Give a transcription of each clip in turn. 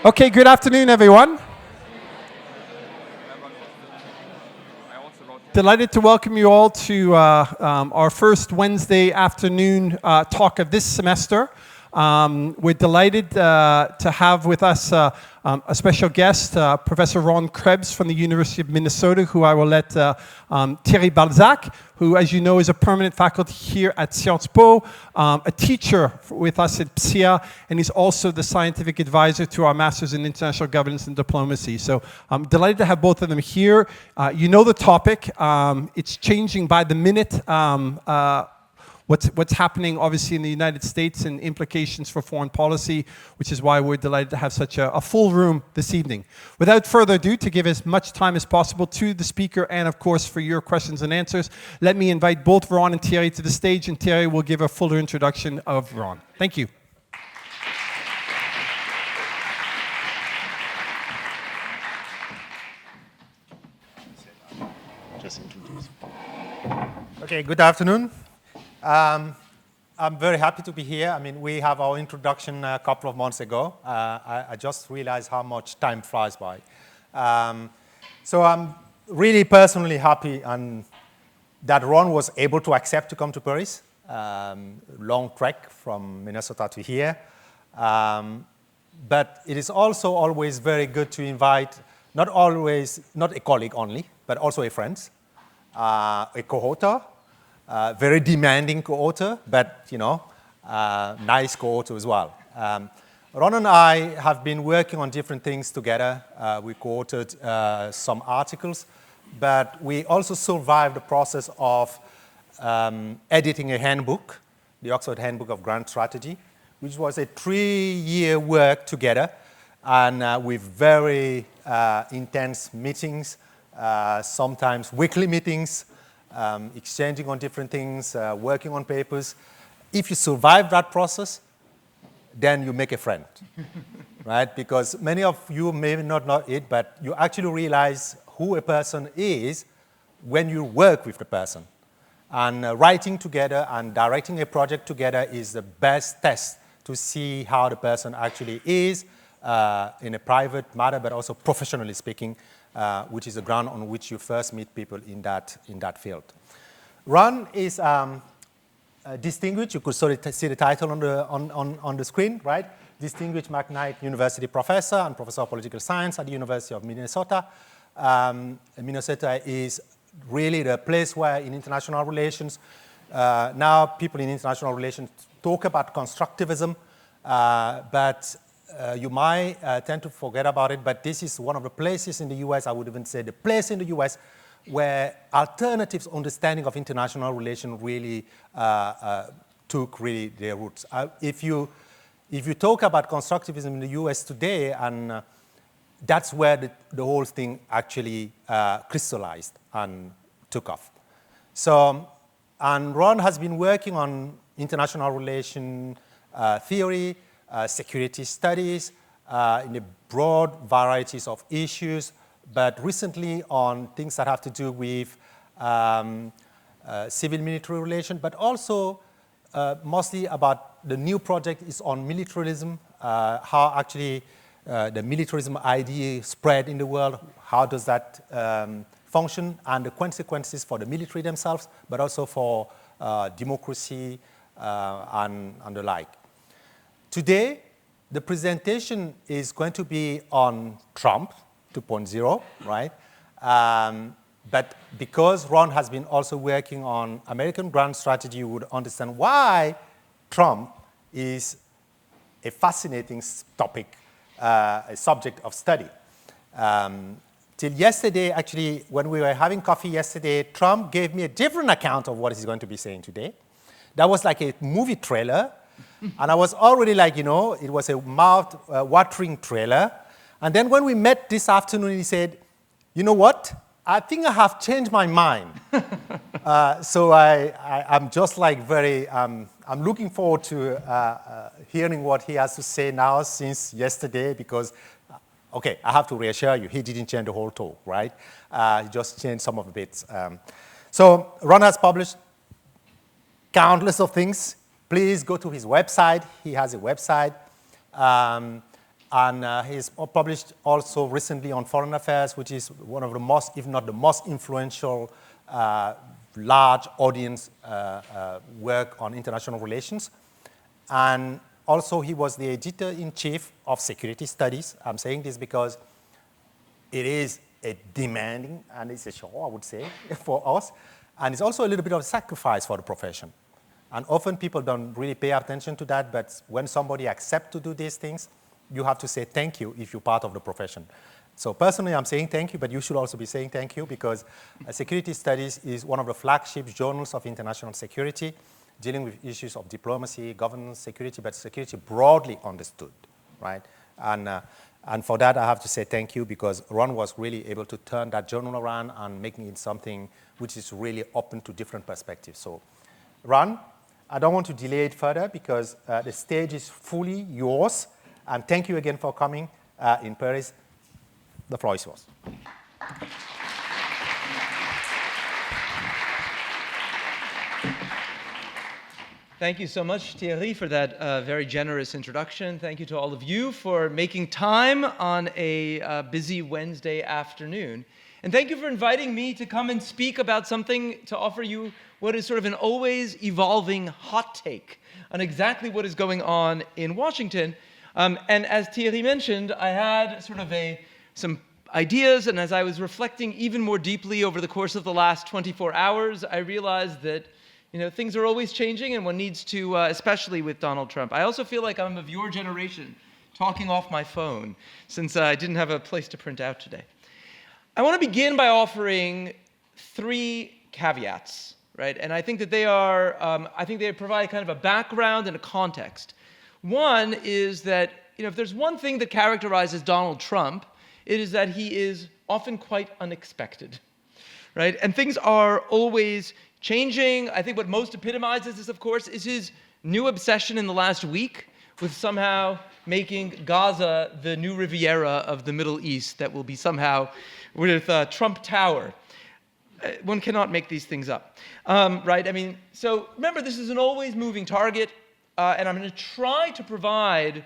Okay, good afternoon, everyone. Delighted to welcome you all to our first Wednesday afternoon talk of this semester. We're delighted to have with us a special guest, Professor Ron Krebs from the University of Minnesota, who I will let Thierry Balzacq, who, as you know, is a permanent faculty here at Sciences Po, a teacher with us at PSIA, and he's also the scientific advisor to our Masters in International Governance and Diplomacy. So I'm delighted to have both of them here. You know the topic. It's changing by the minute. What's happening, obviously, in the United States and implications for foreign policy, which is why we're delighted to have such a full room this evening. Without further ado, to give as much time as possible to the speaker and, of course, for your questions and answers, let me invite both Ron and Thierry to the stage, and Thierry will give a fuller introduction of Ron. Thank you. Just introduce. Okay, good afternoon. I'm very happy to be here. I mean, we have our introduction a couple of months ago. I just realized how much time flies by. So I'm really personally happy that Ron was able to accept to come to Paris. Long trek from Minnesota to here. But it is also always very good to invite not a colleague only, but also a friend, a co-author. Very demanding co-author, but nice co-author as well. Ron and I have been working on different things together. We co-authored some articles, but we also survived the process of editing a handbook, the Oxford Handbook of Grand Strategy, which was a 3-year work together, and with very intense meetings, sometimes weekly meetings, exchanging on different things, working on papers. If you survive that process, then you make a friend, right? Because many of you may not know it, but you actually realize who a person is when you work with the person. And writing together and directing a project together is the best test to see how the person actually is in a private matter, but also professionally speaking, which is the ground on which you first meet people in that field. Ron is distinguished. You could sort of see the title on the screen, right? Distinguished McKnight University Professor and Professor of Political Science at the University of Minnesota. Minnesota is really the place where in international relations, now people in international relations talk about constructivism, but you might tend to forget about it, but this is one of the places in the US, I would even say the place in the US, where alternatives understanding of international relations really took really their roots. If you talk about constructivism in the US today, and that's where the whole thing actually crystallized and took off. So, and Ron has been working on international relation theory, security studies in a broad varieties of issues, but recently on things that have to do with civil-military relations, but also mostly about the new project is on militarism, how actually the militarism idea spread in the world, how does that function, and the consequences for the military themselves, but also for democracy and the like. Today, the presentation is going to be on Trump 2.0, right? But because Ron has been also working on American grand strategy, you would understand why Trump is a fascinating topic, a subject of study. Till yesterday, actually, when we were having coffee yesterday, Trump gave me a different account of what he's going to be saying today. That was like a movie trailer. And I was already like, it was a mouth-watering trailer. And then when we met this afternoon, he said, you know what? I think I have changed my mind. So I'm just like I'm looking forward to hearing what he has to say now since yesterday, because, okay, I have to reassure you, he didn't change the whole talk, right? He just changed some of the bits. So Ron has published countless of things. Please go to his website. He has a website. And he's published also recently on foreign affairs, which is one of the most, if not the most influential, large audience work on international relations. And also he was the editor-in-chief of Security Studies. I'm saying this because it is a demanding and it's a chore, I would say, for us. And it's also a little bit of a sacrifice for the profession. And often people don't really pay attention to that, but when somebody accepts to do these things, you have to say thank you if you're part of the profession. So personally, I'm saying thank you, but you should also be saying thank you because Security Studies is one of the flagship journals of international security, dealing with issues of diplomacy, governance, security, but security broadly understood, right? And for that, I have to say thank you because Ron was really able to turn that journal around and making it something which is really open to different perspectives. So, Ron, I don't want to delay it further because the stage is fully yours. And thank you again for coming in Paris. The floor is yours. Thank you so much, Thierry, for that very generous introduction. Thank you to all of you for making time on a busy Wednesday afternoon. And thank you for inviting me to come and speak about something to offer you what is sort of an always evolving hot take on exactly what is going on in Washington. And as Thierry mentioned, I had sort of some ideas, and as I was reflecting even more deeply over the course of the last 24 hours, I realized that things are always changing, and one needs to, especially with Donald Trump. I also feel like I'm of your generation, talking off my phone, since I didn't have a place to print out today. I want to begin by offering 3 caveats, right? And I think that they are, I think they provide kind of a background and a context. One is that, if there's one thing that characterizes Donald Trump, it is that he is often quite unexpected, right? And things are always changing. I think what most epitomizes this, of course, is his new obsession in the last week with somehow making Gaza the new Riviera of the Middle East that will be somehow with Trump Tower. One cannot make these things up, right? I mean, so remember, this is an always moving target. And I'm going to try to provide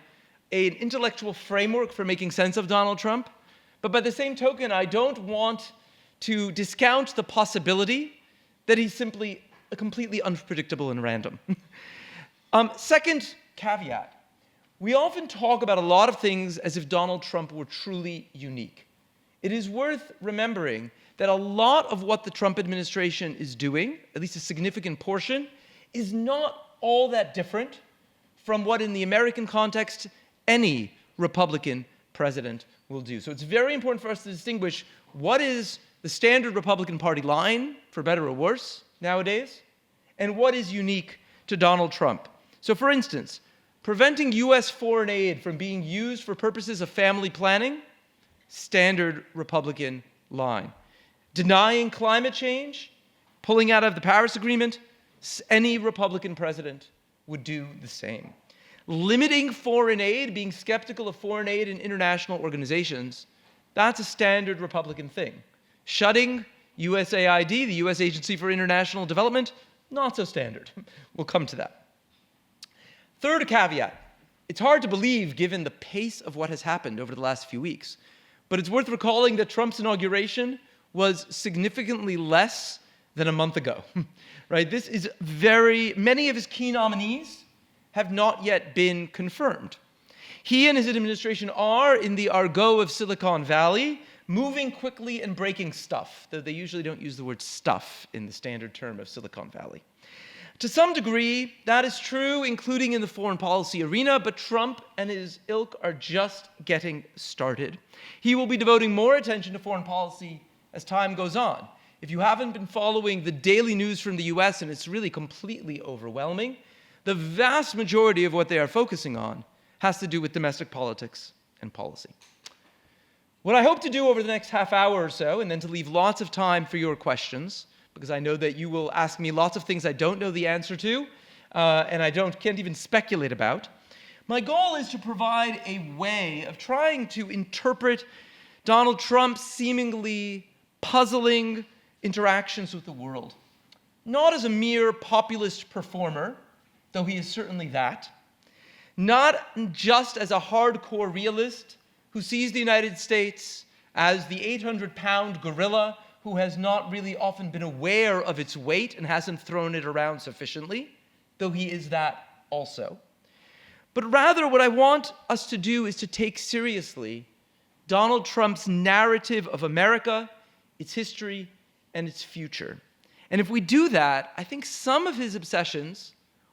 an intellectual framework for making sense of Donald Trump. But by the same token, I don't want to discount the possibility that he's simply completely unpredictable and random. Second caveat, we often talk about a lot of things as if Donald Trump were truly unique. It is worth remembering that a lot of what the Trump administration is doing, at least a significant portion, is not all that different from what in the American context any Republican president will do. So it's very important for us to distinguish what is the standard Republican Party line, for better or worse, nowadays, and what is unique to Donald Trump. So for instance, preventing US foreign aid from being used for purposes of family planning, standard Republican line. Denying climate change, pulling out of the Paris Agreement, any Republican president would do the same. Limiting foreign aid, being skeptical of foreign aid in international organizations, that's a standard Republican thing. Shutting USAID, the U.S. Agency for International Development, not so standard. We'll come to that. Third caveat, it's hard to believe given the pace of what has happened over the last few weeks, but it's worth recalling that Trump's inauguration was significantly less than a month ago, right? This is many of his key nominees have not yet been confirmed. He and his administration are, in the argot of Silicon Valley, moving quickly and breaking stuff, though they usually don't use the word stuff in the standard term of Silicon Valley. To some degree, that is true, including in the foreign policy arena, but Trump and his ilk are just getting started. He will be devoting more attention to foreign policy as time goes on. If you haven't been following the daily news from the US, and it's really completely overwhelming, the vast majority of what they are focusing on has to do with domestic politics and policy. What I hope to do over the next half hour or so, and then to leave lots of time for your questions, because I know that you will ask me lots of things I don't know the answer to, and I can't even speculate about. My goal is to provide a way of trying to interpret Donald Trump's seemingly puzzling interactions with the world, not as a mere populist performer, though he is certainly that, not just as a hardcore realist who sees the United States as the 800-pound gorilla who has not really often been aware of its weight and hasn't thrown it around sufficiently, though he is that also. But rather, what I want us to do is to take seriously Donald Trump's narrative of America, its history, and its future. And if we do that, I think some of his obsessions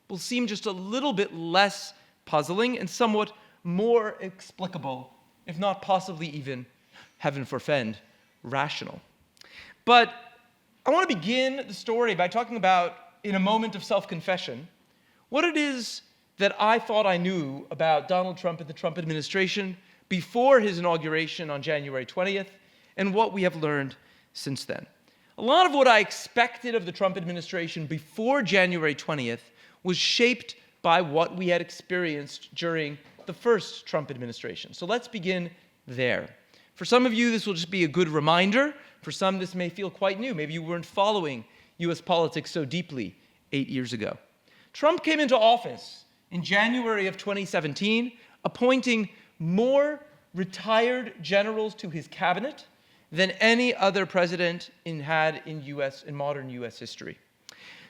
will seem just a little bit less puzzling and somewhat more explicable, if not possibly even, heaven forfend, rational. But I want to begin the story by talking about, in a moment of self-confession, what it is that I thought I knew about Donald Trump and the Trump administration before his inauguration on January 20th, and what we have learned since then. A lot of what I expected of the Trump administration before January 20th was shaped by what we had experienced during the first Trump administration. So let's begin there. For some of you, this will just be a good reminder. For some, this may feel quite new. Maybe you weren't following US politics so deeply 8 years ago. Trump came into office in January of 2017, appointing more retired generals to his cabinet than any other president had in modern US history.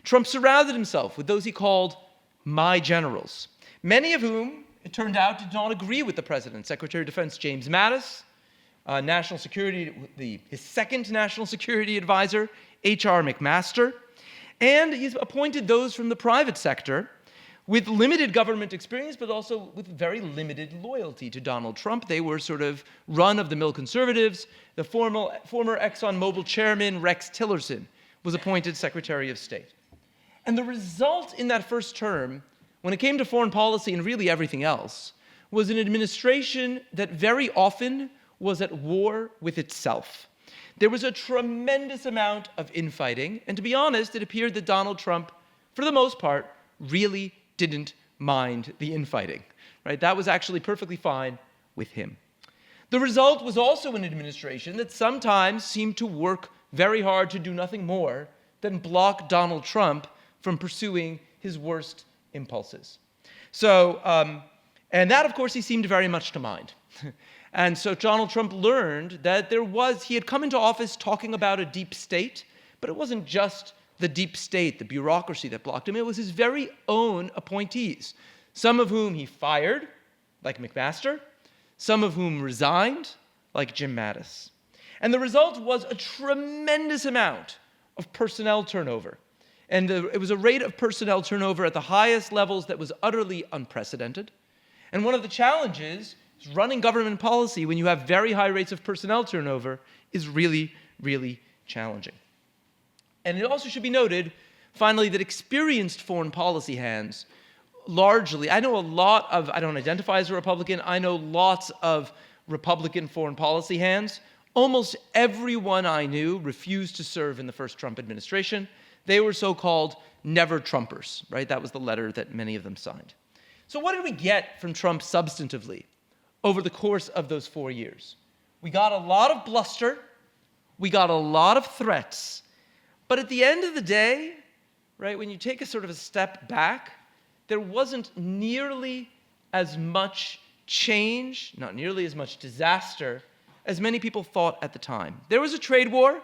Trump surrounded himself with those he called my generals, many of whom, it turned out, did not agree with the president. Secretary of Defense James Mattis, his second national security advisor, H.R. McMaster, and he's appointed those from the private sector with limited government experience, but also with very limited loyalty to Donald Trump. They were sort of run-of-the-mill conservatives. The former ExxonMobil chairman, Rex Tillerson, was appointed Secretary of State. And the result in that first term, when it came to foreign policy and really everything else, was an administration that very often was at war with itself. There was a tremendous amount of infighting, and to be honest, it appeared that Donald Trump, for the most part, really didn't mind the infighting, right? That was actually perfectly fine with him. The result was also an administration that sometimes seemed to work very hard to do nothing more than block Donald Trump from pursuing his worst impulses. So, and that, of course, he seemed very much to mind. And so Donald Trump learned that he had come into office talking about a deep state, but it wasn't just the deep state, the bureaucracy that blocked him. It was his very own appointees, some of whom he fired, like McMaster, some of whom resigned, like Jim Mattis. And the result was a tremendous amount of personnel turnover. And it was a rate of personnel turnover at the highest levels that was utterly unprecedented. And one of the challenges is running government policy when you have very high rates of personnel turnover is really, really challenging. And it also should be noted, finally, that experienced foreign policy hands, largely, I don't identify as a Republican, I know lots of Republican foreign policy hands. Almost everyone I knew refused to serve in the first Trump administration. They were so-called never-Trumpers, right? That was the letter that many of them signed. So what did we get from Trump substantively over the course of those 4 years? We got a lot of bluster. We got a lot of threats. But at the end of the day, right, when you take a sort of a step back, there wasn't nearly as much change, not nearly as much disaster, as many people thought at the time. There was a trade war,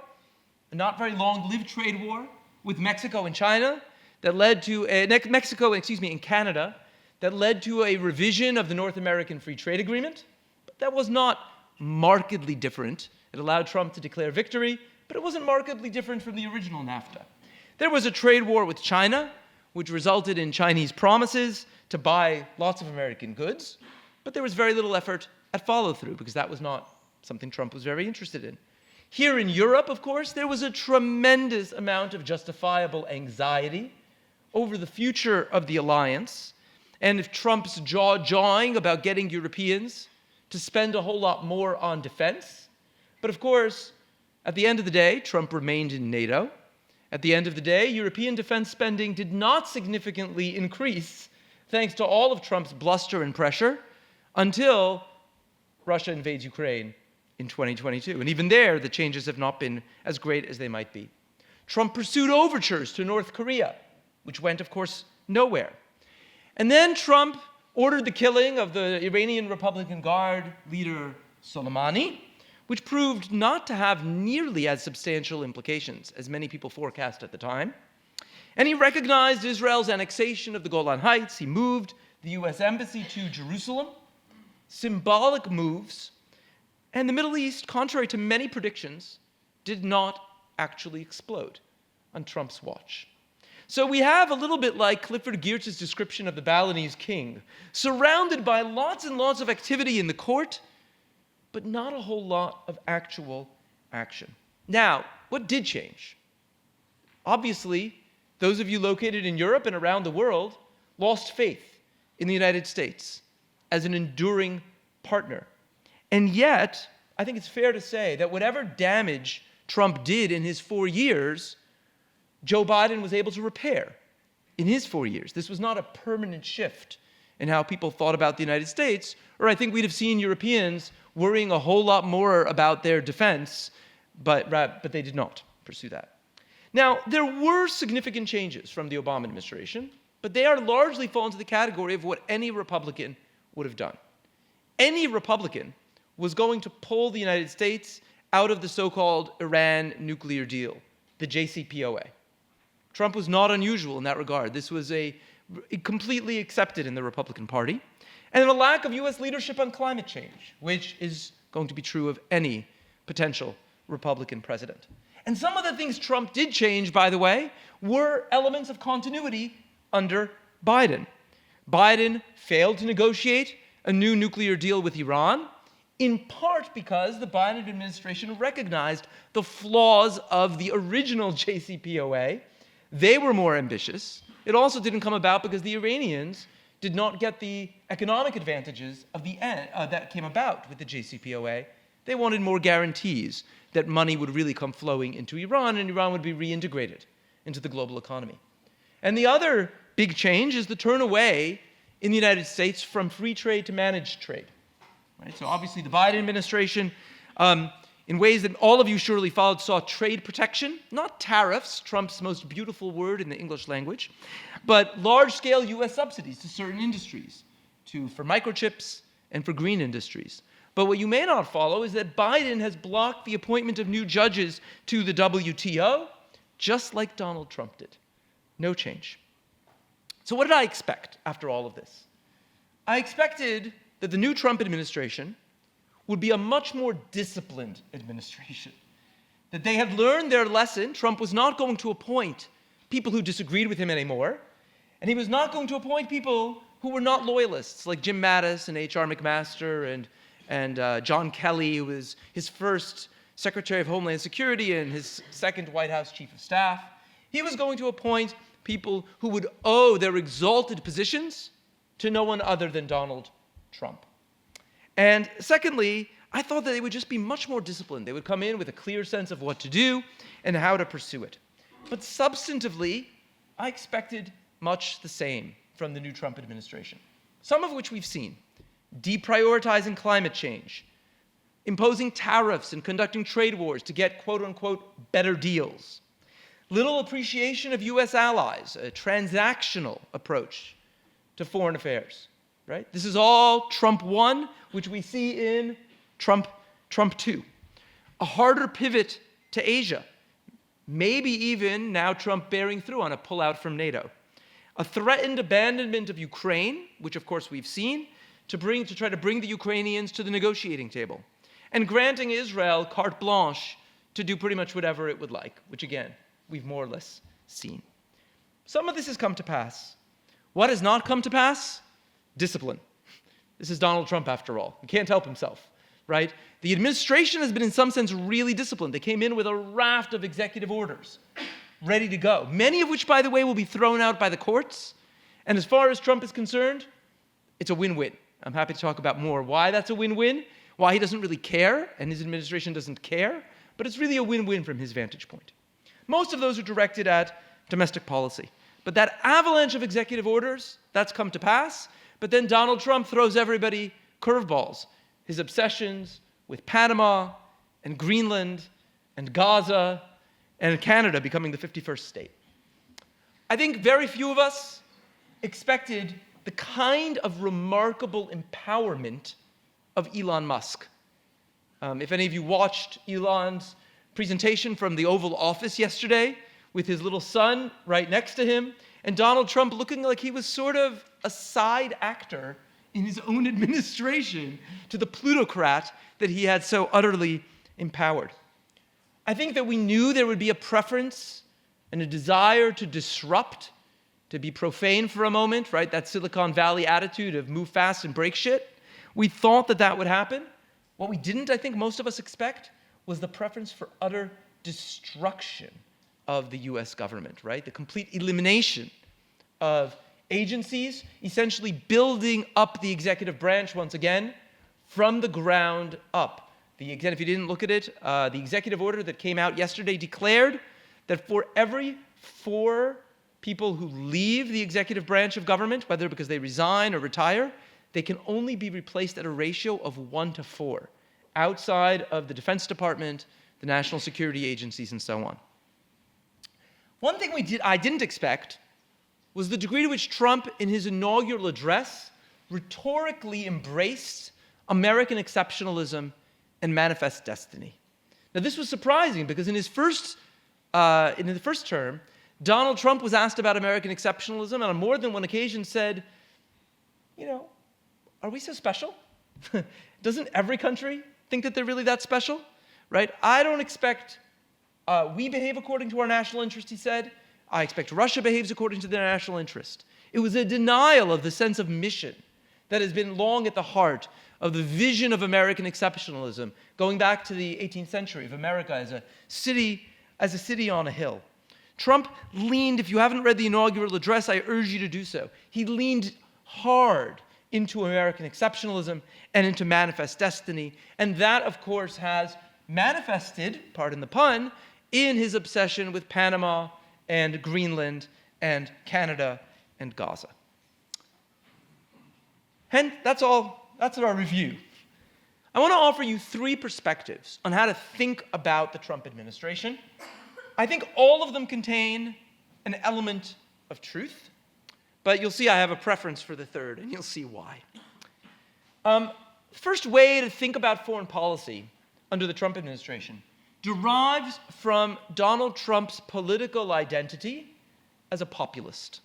a not very long-lived trade war, with Mexico and China that led to and Canada that led to a revision of the North American Free Trade Agreement. But that was not markedly different. It allowed Trump to declare victory, but it wasn't markedly different from the original NAFTA. There was a trade war with China, which resulted in Chinese promises to buy lots of American goods, but there was very little effort at follow-through because that was not something Trump was very interested in. Here in Europe, of course, there was a tremendous amount of justifiable anxiety over the future of the alliance, and if Trump's jaw-jawing about getting Europeans to spend a whole lot more on defense. But of course, at the end of the day, Trump remained in NATO. At the end of the day, European defense spending did not significantly increase, thanks to all of Trump's bluster and pressure, until Russia invades Ukraine in 2022. And even there, the changes have not been as great as they might be. Trump pursued overtures to North Korea, which went, of course, nowhere. And then Trump ordered the killing of the Iranian Republican Guard leader Soleimani, which proved not to have nearly as substantial implications as many people forecast at the time. And he recognized Israel's annexation of the Golan Heights. He moved the US Embassy to Jerusalem. Symbolic moves. And the Middle East, contrary to many predictions, did not actually explode on Trump's watch. So we have a little bit like Clifford Geertz's description of the Balinese king, surrounded by lots and lots of activity in the court, but not a whole lot of actual action. Now, what did change? Obviously, those of you located in Europe and around the world lost faith in the United States as an enduring partner. And yet, I think it's fair to say that whatever damage Trump did in his 4 years, Joe Biden was able to repair in his 4 years. This was not a permanent shift in how people thought about the United States, or I think we'd have seen Europeans worrying a whole lot more about their defense, but they did not pursue that. Now, there were significant changes from the Obama administration, but they are largely fall into the category of what any Republican would have done. Any Republican was going to pull the United States out of the so-called Iran nuclear deal, the JCPOA. Trump was not unusual in that regard. This was completely accepted in the Republican Party. And then a lack of US leadership on climate change, which is going to be true of any potential Republican president. And some of the things Trump did change, by the way, were elements of continuity under Biden. Biden failed to negotiate a new nuclear deal with Iran, in part because the Biden administration recognized the flaws of the original JCPOA. They were more ambitious. It also didn't come about because the Iranians did not get the economic advantages of that came about with the JCPOA. They wanted more guarantees that money would really come flowing into Iran and Iran would be reintegrated into the global economy. And the other big change is the turn away in the United States from free trade to managed trade. Right? So obviously the Biden administration, in ways that all of you surely followed, saw trade protection, not tariffs, Trump's most beautiful word in the English language, but large-scale US subsidies to certain industries, for microchips and for green industries. But what you may not follow is that Biden has blocked the appointment of new judges to the WTO, just like Donald Trump did. No change. So what did I expect after all of this? I expected that the new Trump administration would be a much more disciplined administration. That they had learned their lesson. Trump was not going to appoint people who disagreed with him anymore, and he was not going to appoint people who were not loyalists, like Jim Mattis and H.R. McMaster and John Kelly, who was his first Secretary of Homeland Security and his second White House Chief of Staff. He was going to appoint people who would owe their exalted positions to no one other than Donald Trump. And secondly, I thought that they would just be much more disciplined. They would come in with a clear sense of what to do and how to pursue it. But substantively, I expected much the same from the new Trump administration, some of which we've seen. Deprioritizing climate change, imposing tariffs and conducting trade wars to get quote-unquote better deals. Little appreciation of US allies, a transactional approach to foreign affairs. Right? This is all Trump 1, which we see in Trump 2. A harder pivot to Asia. Maybe even now Trump bearing through on a pullout from NATO. A threatened abandonment of Ukraine, which of course we've seen, to try to bring the Ukrainians to the negotiating table. And granting Israel carte blanche to do pretty much whatever it would like, which again, we've more or less seen. Some of this has come to pass. What has not come to pass? Discipline. This is Donald Trump, after all. He can't help himself, right? The administration has been, in some sense, really disciplined. They came in with a raft of executive orders ready to go, many of which, by the way, will be thrown out by the courts. And as far as Trump is concerned, it's a win-win. I'm happy to talk about more why that's a win-win, why he doesn't really care, and his administration doesn't care, but it's really a win-win from his vantage point. Most of those are directed at domestic policy. But that avalanche of executive orders, that's come to pass. But then Donald Trump throws everybody curveballs. His obsessions with Panama and Greenland and Gaza and Canada becoming the 51st state. I think very few of us expected the kind of remarkable empowerment of Elon Musk. If any of you watched Elon's presentation from the Oval Office yesterday with his little son right next to him, and Donald Trump looking like he was sort of a side actor in his own administration to the plutocrat that he had so utterly empowered. I think that we knew there would be a preference and a desire to disrupt, to be profane for a moment, right? That Silicon Valley attitude of move fast and break shit. We thought that that would happen. What we didn't, I think most of us expect, was the preference for utter destruction of the US government, right? The complete elimination of agencies, essentially building up the executive branch once again from the ground up. Again, if you didn't look at it, the executive order that came out yesterday declared that for every 4 people who leave the executive branch of government, whether because they resign or retire, they can only be replaced at a ratio of 1 to 4, outside of the Defense Department, the national security agencies, and so on. One thing I didn't expect was the degree to which Trump, in his inaugural address, rhetorically embraced American exceptionalism and manifest destiny. Now, this was surprising because in the first term, Donald Trump was asked about American exceptionalism and on more than one occasion said, are we so special? Doesn't every country think that they're really that special? Right? I don't expect we behave according to our national interest, he said. I expect Russia behaves according to their national interest. It was a denial of the sense of mission that has been long at the heart of the vision of American exceptionalism, going back to the 18th century of America as a city on a hill. Trump leaned, if you haven't read the inaugural address, I urge you to do so. He leaned hard into American exceptionalism and into manifest destiny, and that, of course, has manifested, pardon the pun, in his obsession with Panama and Greenland and Canada and Gaza. And that's our review. I want to offer you 3 perspectives on how to think about the Trump administration. I think all of them contain an element of truth, but you'll see I have a preference for the third, and you'll see why. First way to think about foreign policy under the Trump administration derives from Donald Trump's political identity as a populist.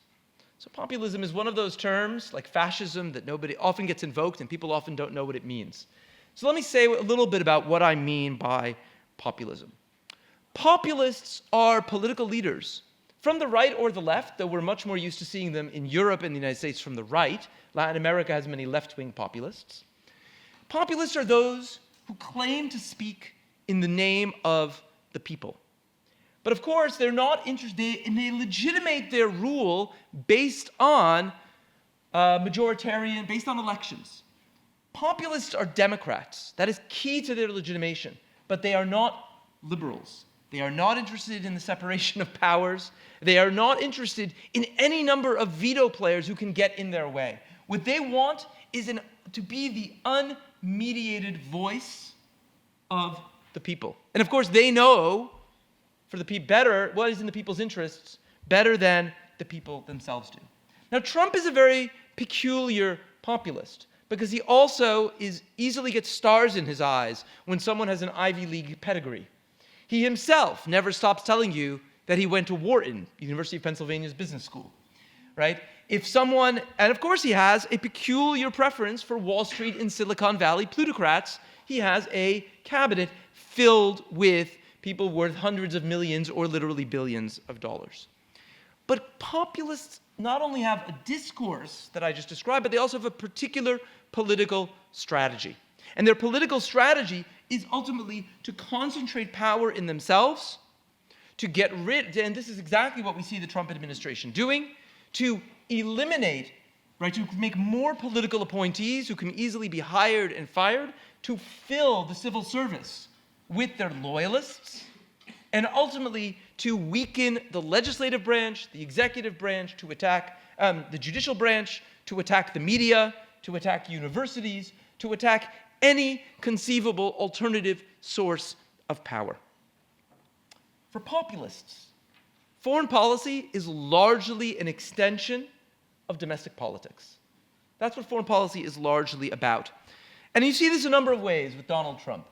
So populism is one of those terms, like fascism, that nobody often gets invoked and people often don't know what it means. So let me say a little bit about what I mean by populism. Populists are political leaders from the right or the left, though we're much more used to seeing them in Europe and the United States from the right. Latin America has many left-wing populists. Populists are those who claim to speak in the name of the people. But of course, they're not interested, and they legitimate their rule based on based on elections. Populists are Democrats. That is key to their legitimation. But they are not liberals. They are not interested in the separation of powers. They are not interested in any number of veto players who can get in their way. What they want is to be the unmediated voice of the people. And of course, they know for the people better what is in the people's interests better than the people themselves do. Now, Trump is a very peculiar populist because he also easily gets stars in his eyes when someone has an Ivy League pedigree. He himself never stops telling you that he went to Wharton, University of Pennsylvania's business school, right? And of course he has a peculiar preference for Wall Street and Silicon Valley plutocrats. He has a cabinet filled with people worth hundreds of millions or literally billions of dollars. But populists not only have a discourse that I just described, but they also have a particular political strategy. And their political strategy is ultimately to concentrate power in themselves, to get rid, and this is exactly what we see the Trump administration doing, to eliminate, right, to make more political appointees who can easily be hired and fired, to fill the civil service with their loyalists, and ultimately to weaken the legislative branch, the executive branch, to attack the judicial branch, to attack the media, to attack universities, to attack any conceivable alternative source of power. For populists, foreign policy is largely an extension of domestic politics. That's what foreign policy is largely about. And you see this a number of ways with Donald Trump.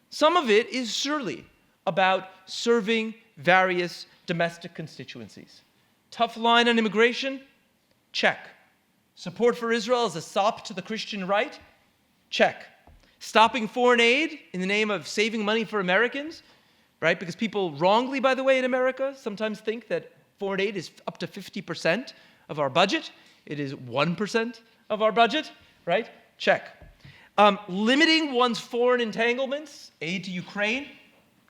Some of it is surely about serving various domestic constituencies. Tough line on immigration? Check. Support for Israel as a sop to the Christian right? Check. Stopping foreign aid in the name of saving money for Americans, right? Because people wrongly, by the way, in America sometimes think that foreign aid is up to 50% of our budget. It is 1% of our budget, right? Check. Limiting one's foreign entanglements, aid to Ukraine?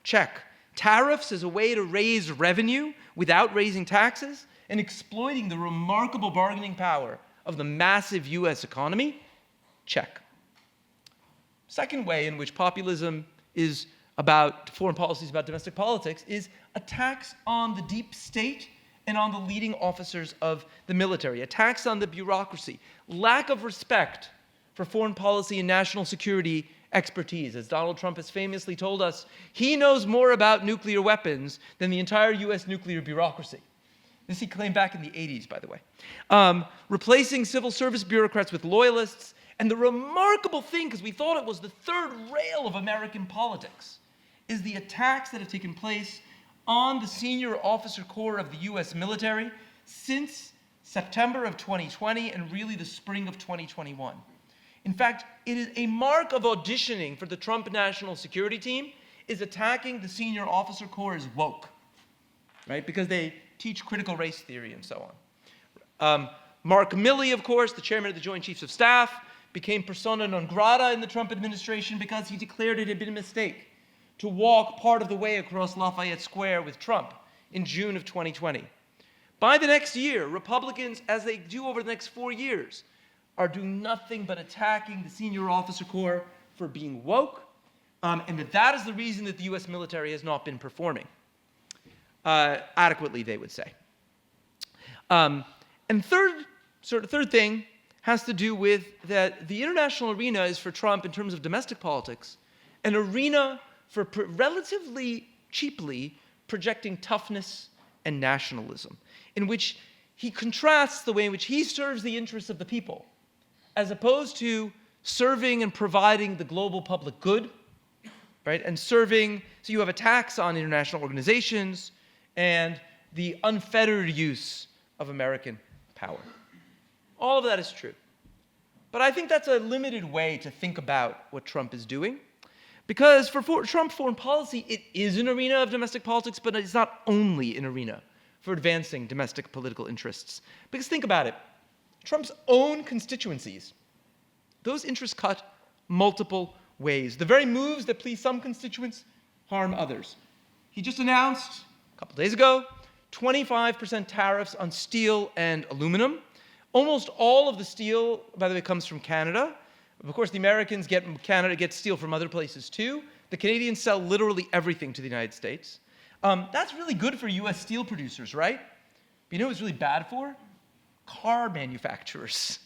Check. Tariffs as a way to raise revenue without raising taxes and exploiting the remarkable bargaining power of the massive US economy? Check. Second way in which populism is about, foreign policy is about domestic politics, is attacks on the deep state and on the leading officers of the military, attacks on the bureaucracy, lack of respect for foreign policy and national security expertise. As Donald Trump has famously told us, he knows more about nuclear weapons than the entire US nuclear bureaucracy. This he claimed back in the 80s, by the way. Replacing civil service bureaucrats with loyalists. And the remarkable thing, because we thought it was the third rail of American politics, is the attacks that have taken place on the senior officer corps of the US military since September of 2020 and really the spring of 2021. In fact, it is a mark of auditioning for the Trump national security team is attacking the senior officer corps as woke, right? Because they teach critical race theory and so on. Mark Milley, of course, the chairman of the Joint Chiefs of Staff, became persona non grata in the Trump administration because he declared it had been a mistake to walk part of the way across Lafayette Square with Trump in June of 2020. By the next year, Republicans, as they do over the next 4 years, are doing nothing but attacking the senior officer corps for being woke, and that is the reason that the US military has not been performing adequately, they would say. And third thing has to do with that the international arena is for Trump in terms of domestic politics, an arena for relatively cheaply projecting toughness and nationalism, in which he contrasts the way in which he serves the interests of the people, as opposed to serving and providing the global public good, right? And serving, so you have attacks on international organizations and the unfettered use of American power. All of that is true. But I think that's a limited way to think about what Trump is doing. Because for Trump foreign policy, it is an arena of domestic politics, but it's not only an arena for advancing domestic political interests. Because think about it. Trump's own constituencies, those interests cut multiple ways. The very moves that please some constituents harm others. He just announced a couple days ago 25% tariffs on steel and aluminum. Almost all of the steel, by the way, comes from Canada. Of course, the Americans Canada gets steel from other places too. The Canadians sell literally everything to the United States. That's really good for US steel producers, right? But you know what it's really bad for? Car manufacturers,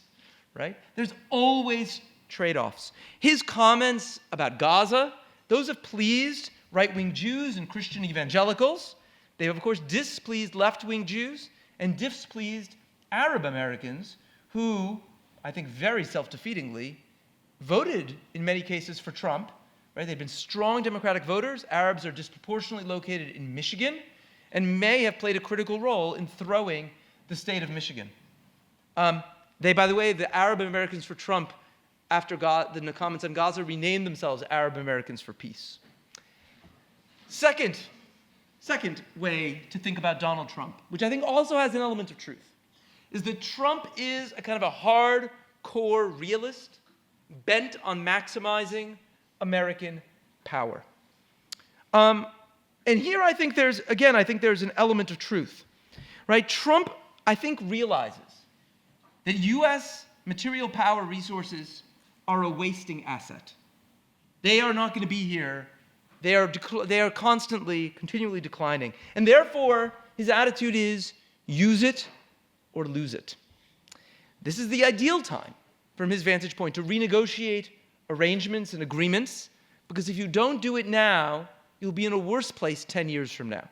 right? There's always trade-offs. His comments about Gaza, those have pleased right-wing Jews and Christian evangelicals. They have, of course, displeased left-wing Jews and displeased Arab Americans who, I think very self-defeatingly, voted in many cases for Trump, right? They've been strong Democratic voters. Arabs are disproportionately located in Michigan and may have played a critical role in throwing the state of Michigan. They, by the way, the Arab Americans for Trump, after the comments on Gaza, renamed themselves Arab Americans for Peace. Second way to think about Donald Trump, which I think also has an element of truth, is that Trump is a kind of a hardcore realist bent on maximizing American power. And here I think there's an element of truth, right? Trump, I think, realizes that US material power resources are a wasting asset. They are not going to be here. They are continually declining. And therefore, his attitude is use it or lose it. This is the ideal time, from his vantage point, to renegotiate arrangements and agreements, because if you don't do it now, you'll be in a worse place 10 years from now,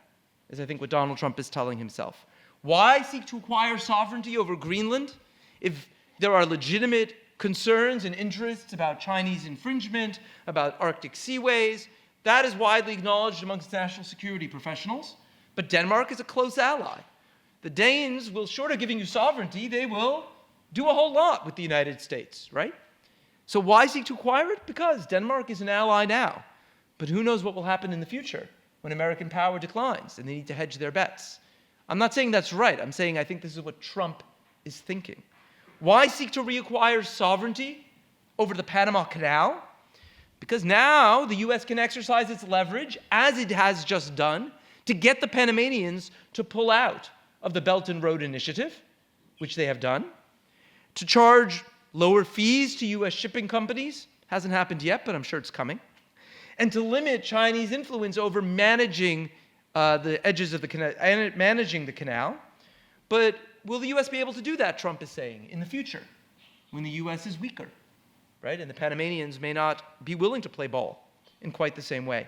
is I think what Donald Trump is telling himself. Why seek to acquire sovereignty over Greenland if There are legitimate concerns and interests about Chinese infringement, about Arctic seaways. That is widely acknowledged amongst national security professionals. But Denmark is a close ally. The Danes will, short of giving you sovereignty, they will do a whole lot with the United States, right? So why seek to acquire it? Because Denmark is an ally now. But who knows what will happen in the future when American power declines and they need to hedge their bets. I'm not saying that's right. I'm saying I think this is what Trump is thinking. Why seek to reacquire sovereignty over the Panama Canal? Because now the U.S. can exercise its leverage, as it has just done, to get the Panamanians to pull out of the Belt and Road Initiative, which they have done, to charge lower fees to U.S. shipping companies. Hasn't happened yet, but I'm sure it's coming. And to limit Chinese influence over managing the edges of the canal, and managing the canal. But will the U.S. be able to do that, Trump is saying, in the future, when the U.S. is weaker, right? And the Panamanians may not be willing to play ball in quite the same way.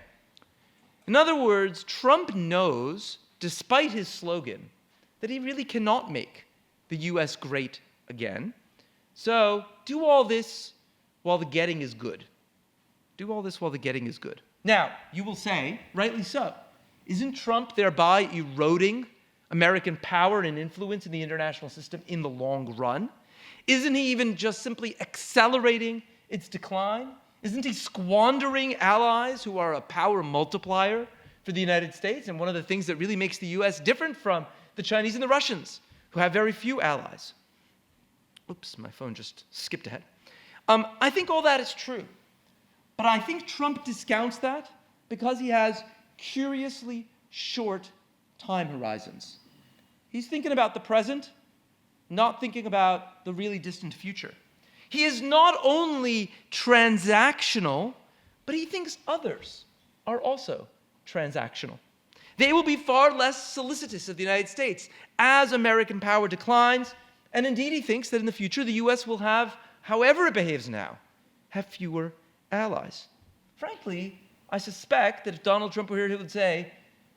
In other words, Trump knows, despite his slogan, that he really cannot make the U.S. great again. So do all this while the getting is good. Do all this while the getting is good. Now, you will say, rightly so, isn't Trump thereby eroding American power and influence in the international system in the long run? Isn't he even just simply accelerating its decline? Isn't he squandering allies who are a power multiplier for the United States? And one of the things that really makes the U.S. different from the Chinese and the Russians, who have very few allies. Oops, my phone just skipped ahead. I think all that is true. But I think Trump discounts that because he has curiously short time horizons. He's thinking about the present, not thinking about the really distant future. He is not only transactional, but he thinks others are also transactional. They will be far less solicitous of the United States as American power declines, and indeed he thinks that in the future the U.S. will have, however it behaves now, have fewer allies. Frankly, I suspect that if Donald Trump were here, he would say,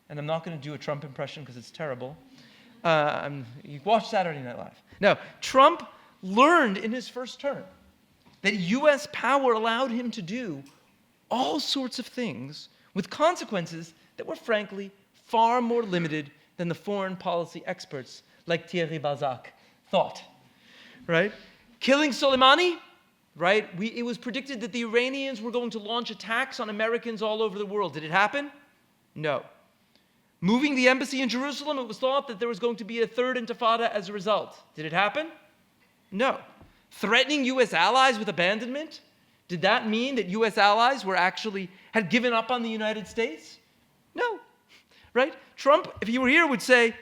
and I'm not going to do a Trump impression because it's terrible, you watch Saturday Night Live. No, Trump learned in his first term that U.S. power allowed him to do all sorts of things with consequences that were frankly far more limited than the foreign policy experts like Thierry Balzacq thought, right? Killing Soleimani, right? It was predicted that the Iranians were going to launch attacks on Americans all over the world. Did it happen? No. Moving the embassy in Jerusalem, it was thought that there was going to be a third intifada as a result. Did it happen? No. Threatening U.S. allies with abandonment? Did that mean that U.S. allies had given up on the United States? No. Right? Trump, if he were here, would say,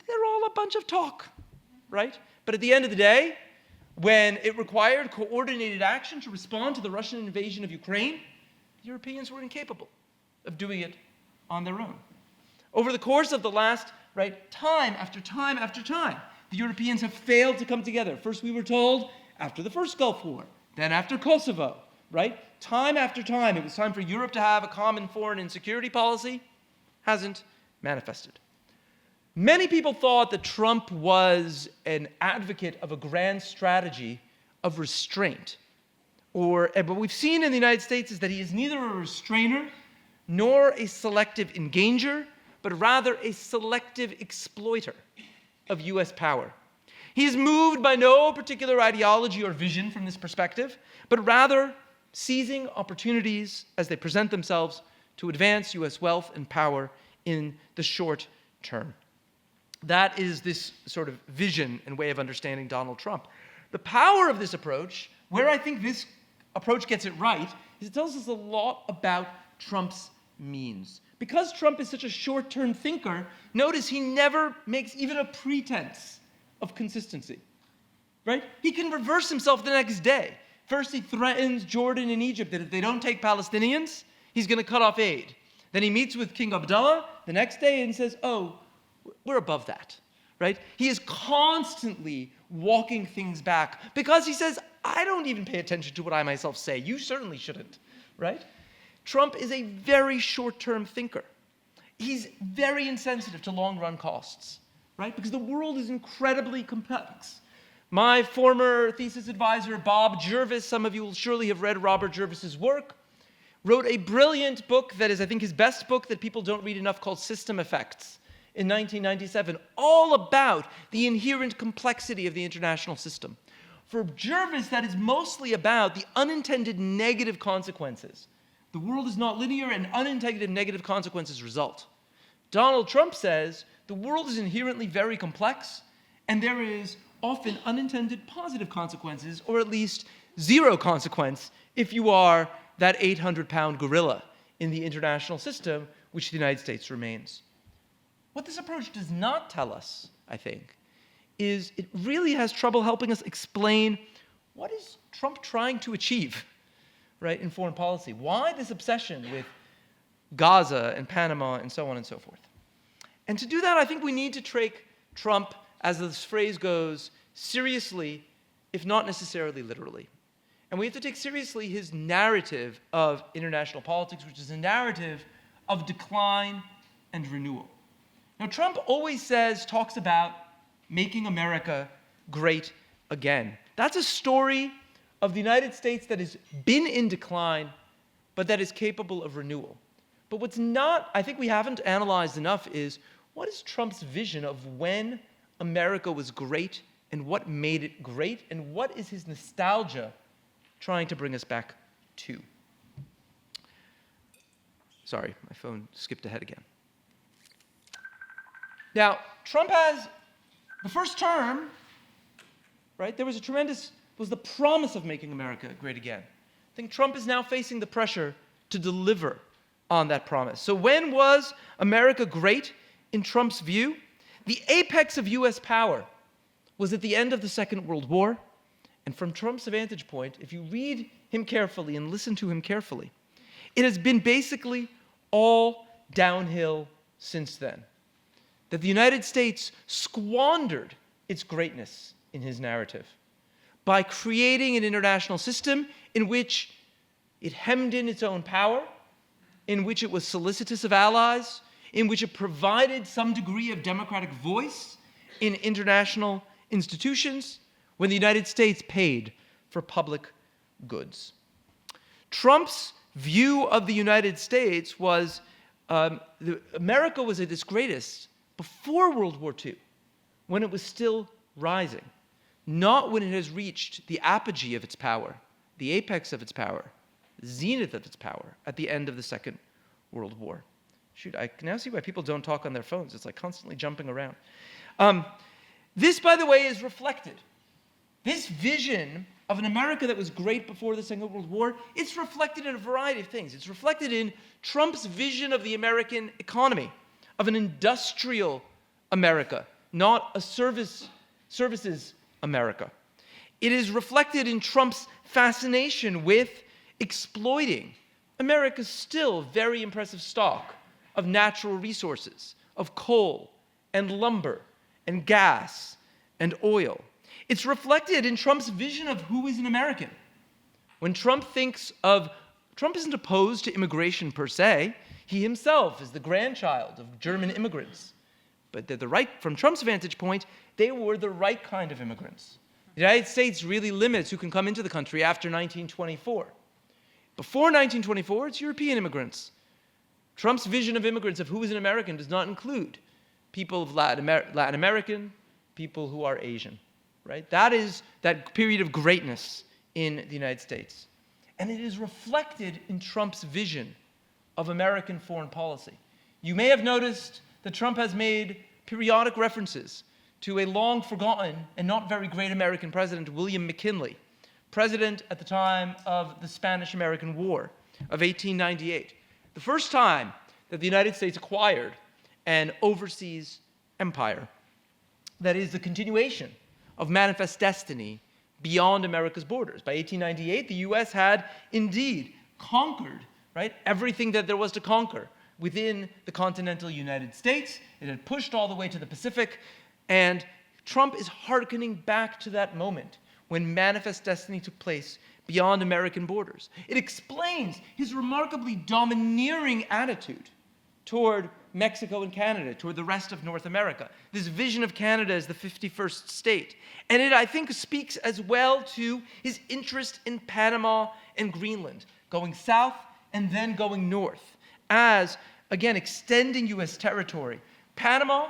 they're all a bunch of talk, right? But at the end of the day, when it required coordinated action to respond to the Russian invasion of Ukraine, the Europeans were incapable of doing it on their own. Over the course of the last, time after time after time, the Europeans have failed to come together. First we were told after the first Gulf War, then after Kosovo, right? Time after time, it was time for Europe to have a common foreign and security policy. Hasn't manifested. Many people thought that Trump was an advocate of a grand strategy of restraint. What we've seen in the United States is that he is neither a restrainer nor a selective engager, but rather a selective exploiter of U.S. power. He is moved by no particular ideology or vision from this perspective, but rather seizing opportunities as they present themselves to advance U.S. wealth and power in the short term. That is this sort of vision and way of understanding Donald Trump. The power of this approach, where I think this approach gets it right, is it tells us a lot about Trump's means. Because Trump is such a short-term thinker, notice he never makes even a pretense of consistency, right? He can reverse himself the next day. First, he threatens Jordan and Egypt that if they don't take Palestinians, he's going to cut off aid. Then he meets with King Abdullah the next day and says, oh, we're above that, right? He is constantly walking things back because he says, I don't even pay attention to what I myself say. You certainly shouldn't, right? Trump is a very short-term thinker. He's very insensitive to long-run costs, right? Because the world is incredibly complex. My former thesis advisor, Bob Jervis, some of you will surely have read Robert Jervis's work, wrote a brilliant book that is, I think, his best book that people don't read enough, called System Effects, in 1997, all about the inherent complexity of the international system. For Jervis, that is mostly about the unintended negative consequences. The world is not linear, and unintended negative consequences result. Donald Trump says the world is inherently very complex, and there is often unintended positive consequences, or at least zero consequence if you are that 800-pound gorilla in the international system, which the United States remains. What this approach does not tell us, I think, is it really has trouble helping us explain what is Trump trying to achieve, right, in foreign policy. Why this obsession with Gaza and Panama and so on and so forth? And to do that, I think we need to take Trump, as this phrase goes, seriously, if not necessarily literally. And we have to take seriously his narrative of international politics, which is a narrative of decline and renewal. Now, Trump always talks about making America great again. That's a story of the United States that has been in decline, but that is capable of renewal. But what's not, I think we haven't analyzed enough, is what is Trump's vision of when America was great and what made it great, and what is his nostalgia trying to bring us back to? Sorry, my phone skipped ahead again. Now, Trump has the first term, right? There was the promise of making America great again. I think Trump is now facing the pressure to deliver on that promise. So when was America great in Trump's view? The apex of US power was at the end of the Second World War. And from Trump's vantage point, if you read him carefully and listen to him carefully, it has been basically all downhill since then. That the United States squandered its greatness in his narrative by creating an international system in which it hemmed in its own power, in which it was solicitous of allies, in which it provided some degree of democratic voice in international institutions, when the United States paid for public goods. Trump's view of the United States was America was at its greatest before World War II, when it was still rising, not when it has reached the apogee of its power, the apex of its power, the zenith of its power at the end of the Second World War. Shoot, I can now see why people don't talk on their phones. It's like constantly jumping around. This, by the way, is reflected. This vision of an America that was great before the Second World War, it's reflected in a variety of things. It's reflected in Trump's vision of the American economy, of an industrial America, not a services America. It is reflected in Trump's fascination with exploiting America's still very impressive stock of natural resources, of coal and lumber and gas and oil. It's reflected in Trump's vision of who is an American. When Trump Trump isn't opposed to immigration per se. He himself is the grandchild of German immigrants. But from Trump's vantage point, they were the right kind of immigrants. The United States really limits who can come into the country after 1924. Before 1924, it's European immigrants. Trump's vision of immigrants, of who is an American, does not include people of Latin American, people who are Asian. Right? That is that period of greatness in the United States. And it is reflected in Trump's vision of American foreign policy. You may have noticed that Trump has made periodic references to a long-forgotten and not very great American president, William McKinley, president at the time of the Spanish-American War of 1898, the first time that the United States acquired an overseas empire that is the continuation of manifest destiny beyond America's borders. By 1898, the US had indeed conquered, right, everything that there was to conquer within the continental United States. It had pushed all the way to the Pacific, and Trump is hearkening back to that moment when manifest destiny took place beyond American borders. It explains his remarkably domineering attitude toward Mexico and Canada, toward the rest of North America. This vision of Canada as the 51st state. And it, I think, speaks as well to his interest in Panama and Greenland, going south and then going north, as, again, extending U.S. territory. Panama,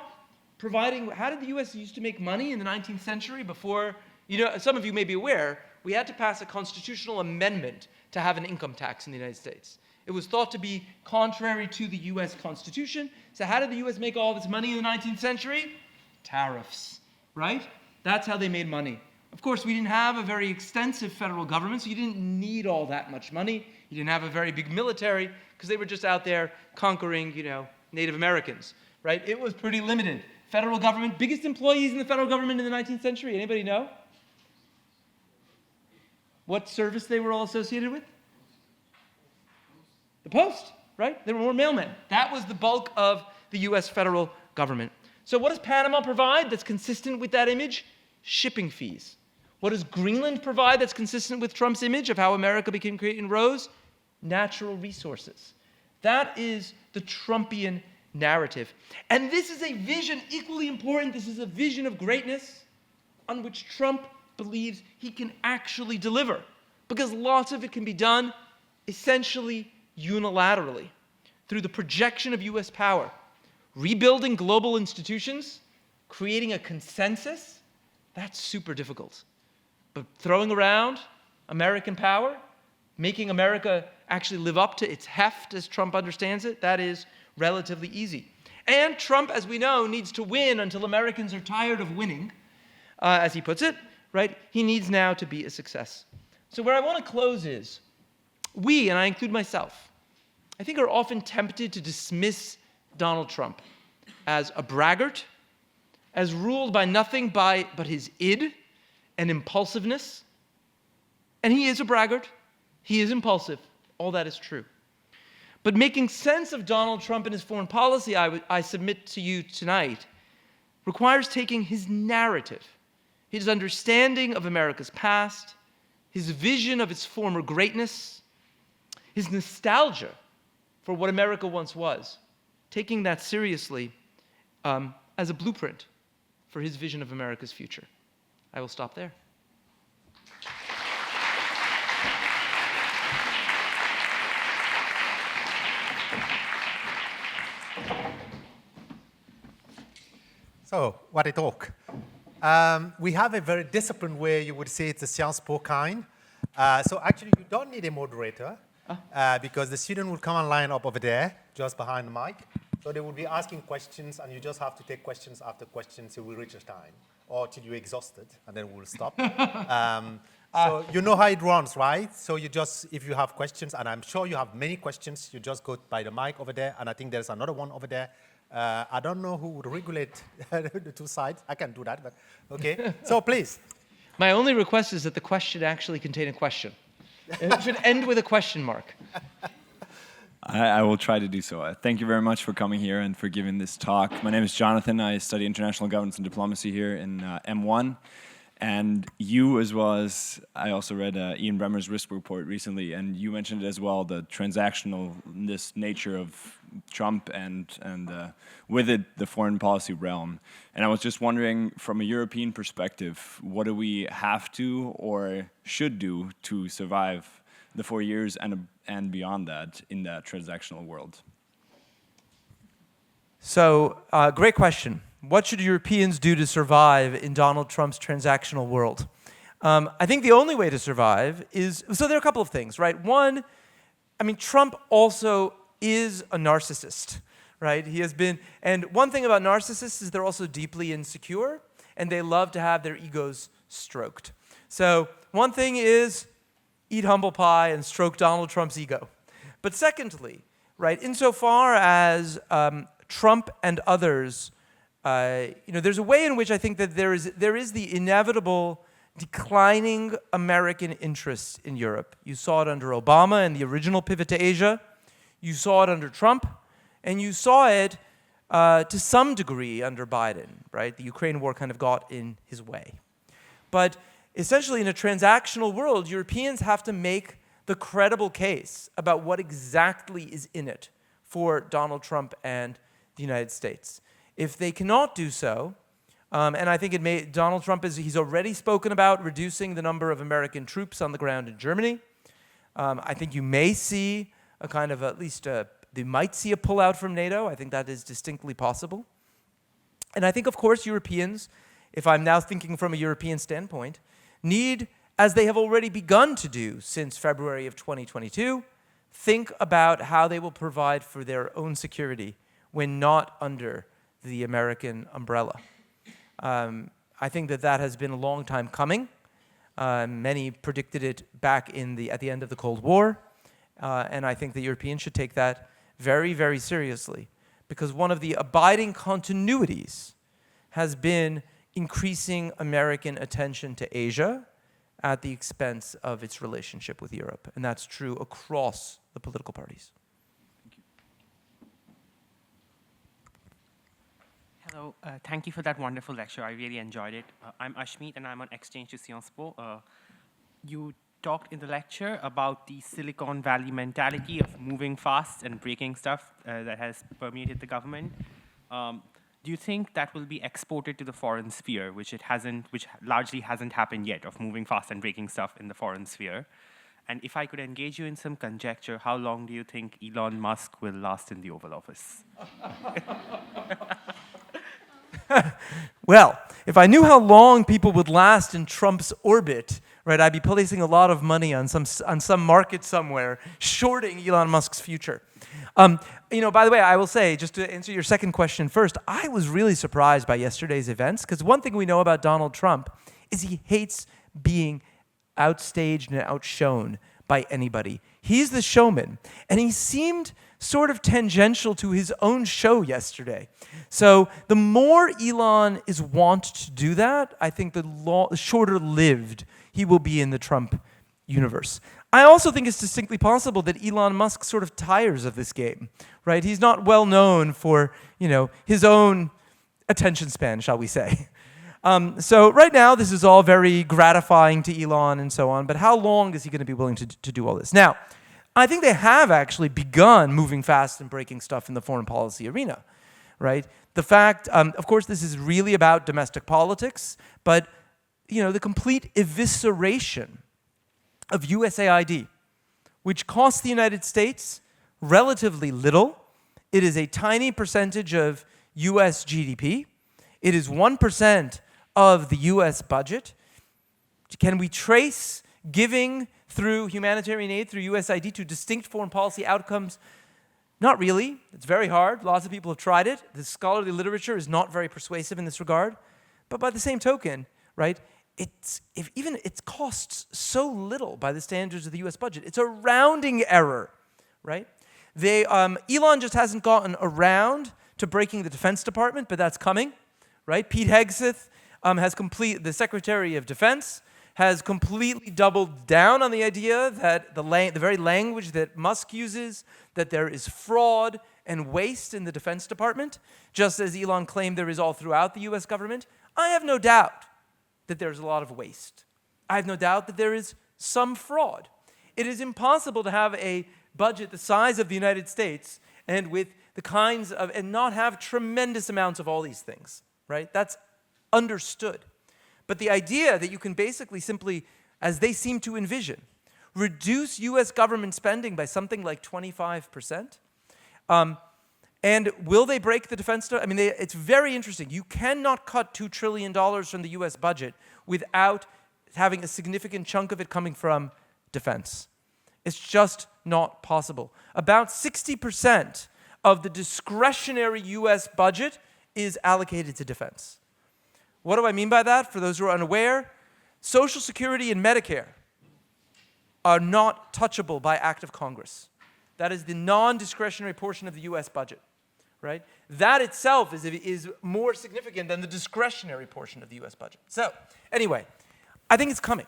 providing, how did the U.S. used to make money in the 19th century before, some of you may be aware, we had to pass a constitutional amendment to have an income tax in the United States. It was thought to be contrary to the U.S. Constitution. So how did the U.S. make all of its money in the 19th century? Tariffs, right? That's how they made money. Of course, we didn't have a very extensive federal government, so you didn't need all that much money. You didn't have a very big military, because they were just out there conquering, Native Americans, right? It was pretty limited. Federal government, biggest employees in the federal government in the 19th century, anybody know? What service they were all associated with? The Post, right? They were more mailmen. That was the bulk of the U.S. federal government. So what does Panama provide that's consistent with that image? Shipping fees. What does Greenland provide that's consistent with Trump's image of how America became great and rose? Natural resources. That is the Trumpian narrative. And this is a vision equally important. This is a vision of greatness on which Trump believes he can actually deliver, because lots of it can be done essentially unilaterally through the projection of U.S. power, rebuilding global institutions, creating a consensus. That's super difficult. But throwing around American power, making America actually live up to its heft as Trump understands it, that is relatively easy. And Trump, as we know, needs to win until Americans are tired of winning, as he puts it, right? He needs now to be a success. So where I want to close is, we, and I include myself, I think are often tempted to dismiss Donald Trump as a braggart, as ruled by nothing but his id and impulsiveness. And he is a braggart. He is impulsive. All that is true. But making sense of Donald Trump and his foreign policy, I submit to you tonight, requires taking his narrative, his understanding of America's past, his vision of its former greatness, his nostalgia for what America once was, taking that seriously as a blueprint for his vision of America's future. I will stop there. So, what a talk. We have a very disciplined way, you would say it's a Sciences Po kind. So actually, you don't need a moderator because the student will come and line up over there, just behind the mic. So they will be asking questions, and you just have to take questions after questions till we reach a time, or till you're exhausted, and then we'll stop. So you know how it runs, right? So you just, if you have questions, and I'm sure you have many questions, you just go by the mic over there, and I think there's another one over there. I don't know who would regulate the two sides. I can do that, but okay. So please. My only request is that the question actually contain a question. It should end with a question mark. I will try to do so. Thank you very much for coming here and for giving this talk. My name is Jonathan. I study international governance and diplomacy here in M1. And you, as well as, I also read Ian Bremmer's risk report recently, and you mentioned as well the transactionalness nature of Trump and with it, the foreign policy realm. And I was just wondering, from a European perspective, what do we have to or should do to survive the 4 years and beyond that in that transactional world? So, great question. What should Europeans do to survive in Donald Trump's transactional world? I think the only way to survive is, so there are a couple of things, right? One, I mean, Trump also is a narcissist, right? He has been, and one thing about narcissists is they're also deeply insecure, and they love to have their egos stroked. So one thing is eat humble pie and stroke Donald Trump's ego. But secondly, right, insofar as Trump and others, there's a way in which I think that there is the inevitable declining American interest in Europe. You saw it under Obama and the original pivot to Asia. You saw it under Trump, and you saw it to some degree under Biden, right? The Ukraine war kind of got in his way. But essentially, in a transactional world, Europeans have to make the credible case about what exactly is in it for Donald Trump and the United States. If they cannot do so, and I think Donald Trump he's already spoken about reducing the number of American troops on the ground in Germany. I think you may see a kind of they might see a pullout from NATO. I think that is distinctly possible. And I think, of course, Europeans, if I'm now thinking from a European standpoint, need, as they have already begun to do since February of 2022, think about how they will provide for their own security when not under the American umbrella. I think that has been a long time coming. Many predicted it back at the end of the Cold War, and I think the Europeans should take that very, very seriously, because one of the abiding continuities has been increasing American attention to Asia at the expense of its relationship with Europe, and that's true across the political parties. Hello, thank you for that wonderful lecture. I really enjoyed it. I'm Ashmeet and I'm on Exchange to Sciences Po. You talked in the lecture about the Silicon Valley mentality of moving fast and breaking stuff that has permeated the government. Do you think that will be exported to the foreign sphere, which largely hasn't happened yet, of moving fast and breaking stuff in the foreign sphere? And if I could engage you in some conjecture, how long do you think Elon Musk will last in the Oval Office? Well, if I knew how long people would last in Trump's orbit, right, I'd be placing a lot of money on some market somewhere, shorting Elon Musk's future. By the way, I will say, just to answer your second question first, I was really surprised by yesterday's events, because one thing we know about Donald Trump is he hates being outstaged and outshone by anybody. He's the showman, and he seemed sort of tangential to his own show yesterday. So the more Elon is wont to do that, I think the shorter lived he will be in the Trump universe. I also think it's distinctly possible that Elon Musk sort of tires of this game, right? He's not well known for, his own attention span, shall we say. So right now, this is all very gratifying to Elon and so on, but how long is he going to be willing to do all this? Now, I think they have actually begun moving fast and breaking stuff in the foreign policy arena, right? The fact, of course, this is really about domestic politics, but the complete evisceration of USAID, which costs the United States relatively little. It is a tiny percentage of US GDP. It is 1% of the US budget. Can we trace giving through humanitarian aid, through USAID, to distinct foreign policy outcomes? Not really. It's very hard. Lots of people have tried it. The scholarly literature is not very persuasive in this regard. But by the same token, right, it costs so little by the standards of the US budget. It's a rounding error, right? Elon just hasn't gotten around to breaking the Defense Department, but that's coming, right? Pete Hegseth the Secretary of Defense, has completely doubled down on the idea that the very language that Musk uses, that there is fraud and waste in the Defense Department, just as Elon claimed there is all throughout the US government. I have no doubt that there's a lot of waste. I have no doubt that there is some fraud. It is impossible to have a budget the size of the United States and with and not have tremendous amounts of all these things, right? That's understood. But the idea that you can basically simply, as they seem to envision, reduce US government spending by something like 25%, and will they break the defense? It's very interesting. You cannot cut $2 trillion from the US budget without having a significant chunk of it coming from defense. It's just not possible. About 60% of the discretionary US budget is allocated to defense. What do I mean by that? For those who are unaware, Social Security and Medicare are not touchable by act of Congress. That is the non-discretionary portion of the US budget, right? That itself is more significant than the discretionary portion of the US budget. So, anyway, I think it's coming,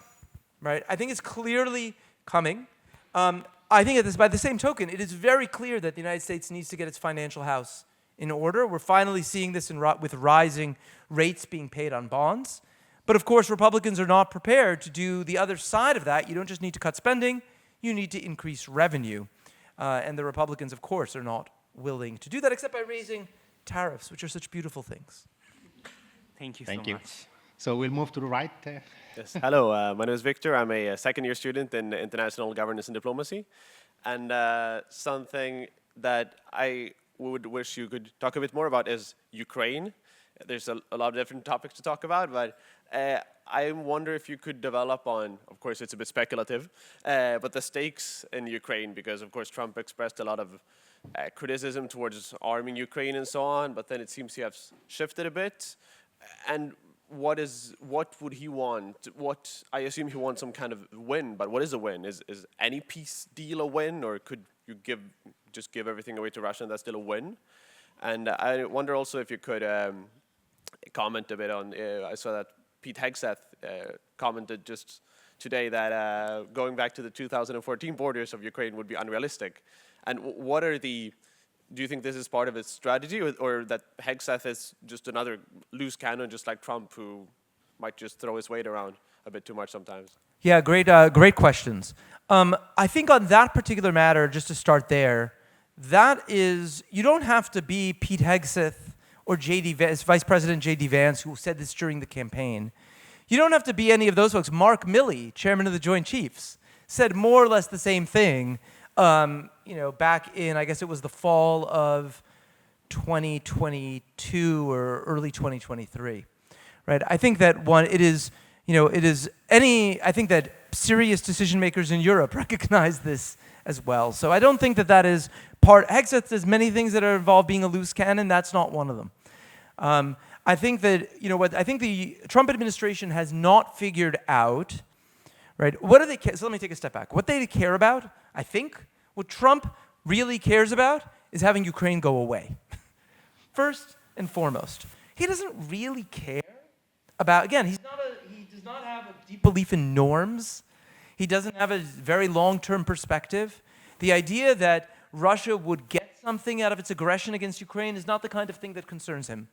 right? I think it's clearly coming. I think by the same token, it is very clear that the United States needs to get its financial house in order. We're finally seeing this with rising rates being paid on bonds. But of course, Republicans are not prepared to do the other side of that. You don't just need to cut spending, you need to increase revenue. And the Republicans, of course, are not willing to do that except by raising tariffs, which are such beautiful things. Thank you Thank so you. much. So we'll move to the right. Yes. Hello, my name is Victor. I'm a second-year student in international governance and diplomacy. And something that I would wish you could talk a bit more about is Ukraine. There's a lot of different topics to talk about, but I wonder if you could develop on, of course it's a bit speculative, but the stakes in Ukraine, because of course Trump expressed a lot of criticism towards arming Ukraine and so on, but then it seems he has shifted a bit. And what would he want? I assume he wants some kind of win, but what is a win? Is any peace deal a win, or could you just give everything away to Russia and that's still a win? And I wonder also if you could comment a bit on, I saw that Pete Hegseth commented just today that going back to the 2014 borders of Ukraine would be unrealistic. And what are do you think this is part of his strategy, or that Hegseth is just another loose cannon, just like Trump, who might just throw his weight around a bit too much sometimes? Yeah, great questions. I think on that particular matter, just to start there, that is, you don't have to be Pete Hegseth or Vice President J.D. Vance, who said this during the campaign. You don't have to be any of those folks. Mark Milley, chairman of the Joint Chiefs, said more or less the same thing, back in, I guess it was the fall of 2022 or early 2023, right? I think that I think that serious decision makers in Europe recognize this as well. So I don't think that is Hegseth does many things that are involved being a loose cannon. That's not one of them. I think that, I think the Trump administration has not figured out, right? What do they care? So let me take a step back. What they care about, I think, what Trump really cares about is having Ukraine go away. First and foremost. He doesn't really care about, again, he does not have a deep belief in norms. He doesn't have a very long-term perspective. The idea that Russia would get something out of its aggression against Ukraine is not the kind of thing that concerns him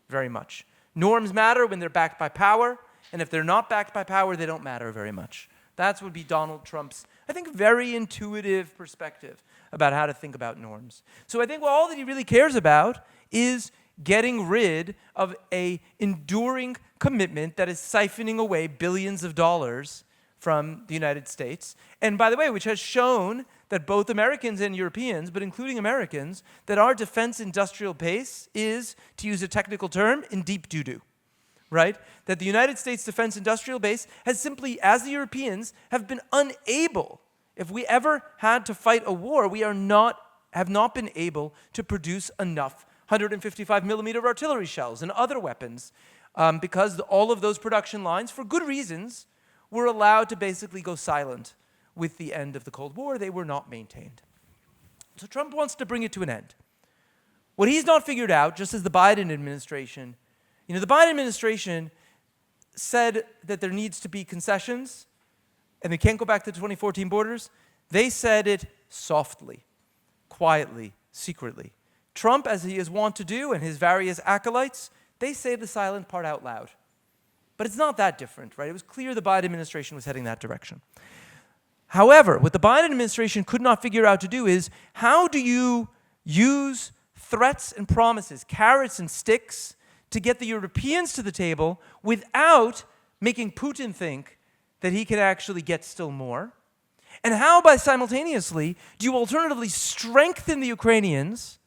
very much. Norms matter when they're backed by power, and if they're not backed by power, they don't matter very much. That would be Donald Trump's, I think, very intuitive perspective about how to think about norms. So I think all that he really cares about is getting rid of an enduring commitment that is siphoning away billions of dollars from the United States. And by the way, which has shown that both Americans and Europeans, but including Americans, that our defense industrial base is, to use a technical term, in deep doo-doo. Right? That the United States defense industrial base has simply, as the Europeans, have been unable, if we ever had to fight a war, we have not been able to produce enough 155 millimeter artillery shells and other weapons because all of those production lines, for good reasons, were allowed to basically go silent with the end of the Cold War. They were not maintained. So Trump wants to bring it to an end. What he's not figured out, just as the Biden administration, the Biden administration said that there needs to be concessions and they can't go back to the 2014 borders. They said it softly, quietly, secretly. Trump, as he is wont to do, and his various acolytes, they say the silent part out loud. But it's not that different, right? It was clear the Biden administration was heading that direction. However, what the Biden administration could not figure out to do is, how do you use threats and promises, carrots and sticks, to get the Europeans to the table without making Putin think that he can actually get still more? And how, by simultaneously, do you alternatively strengthen the Ukrainians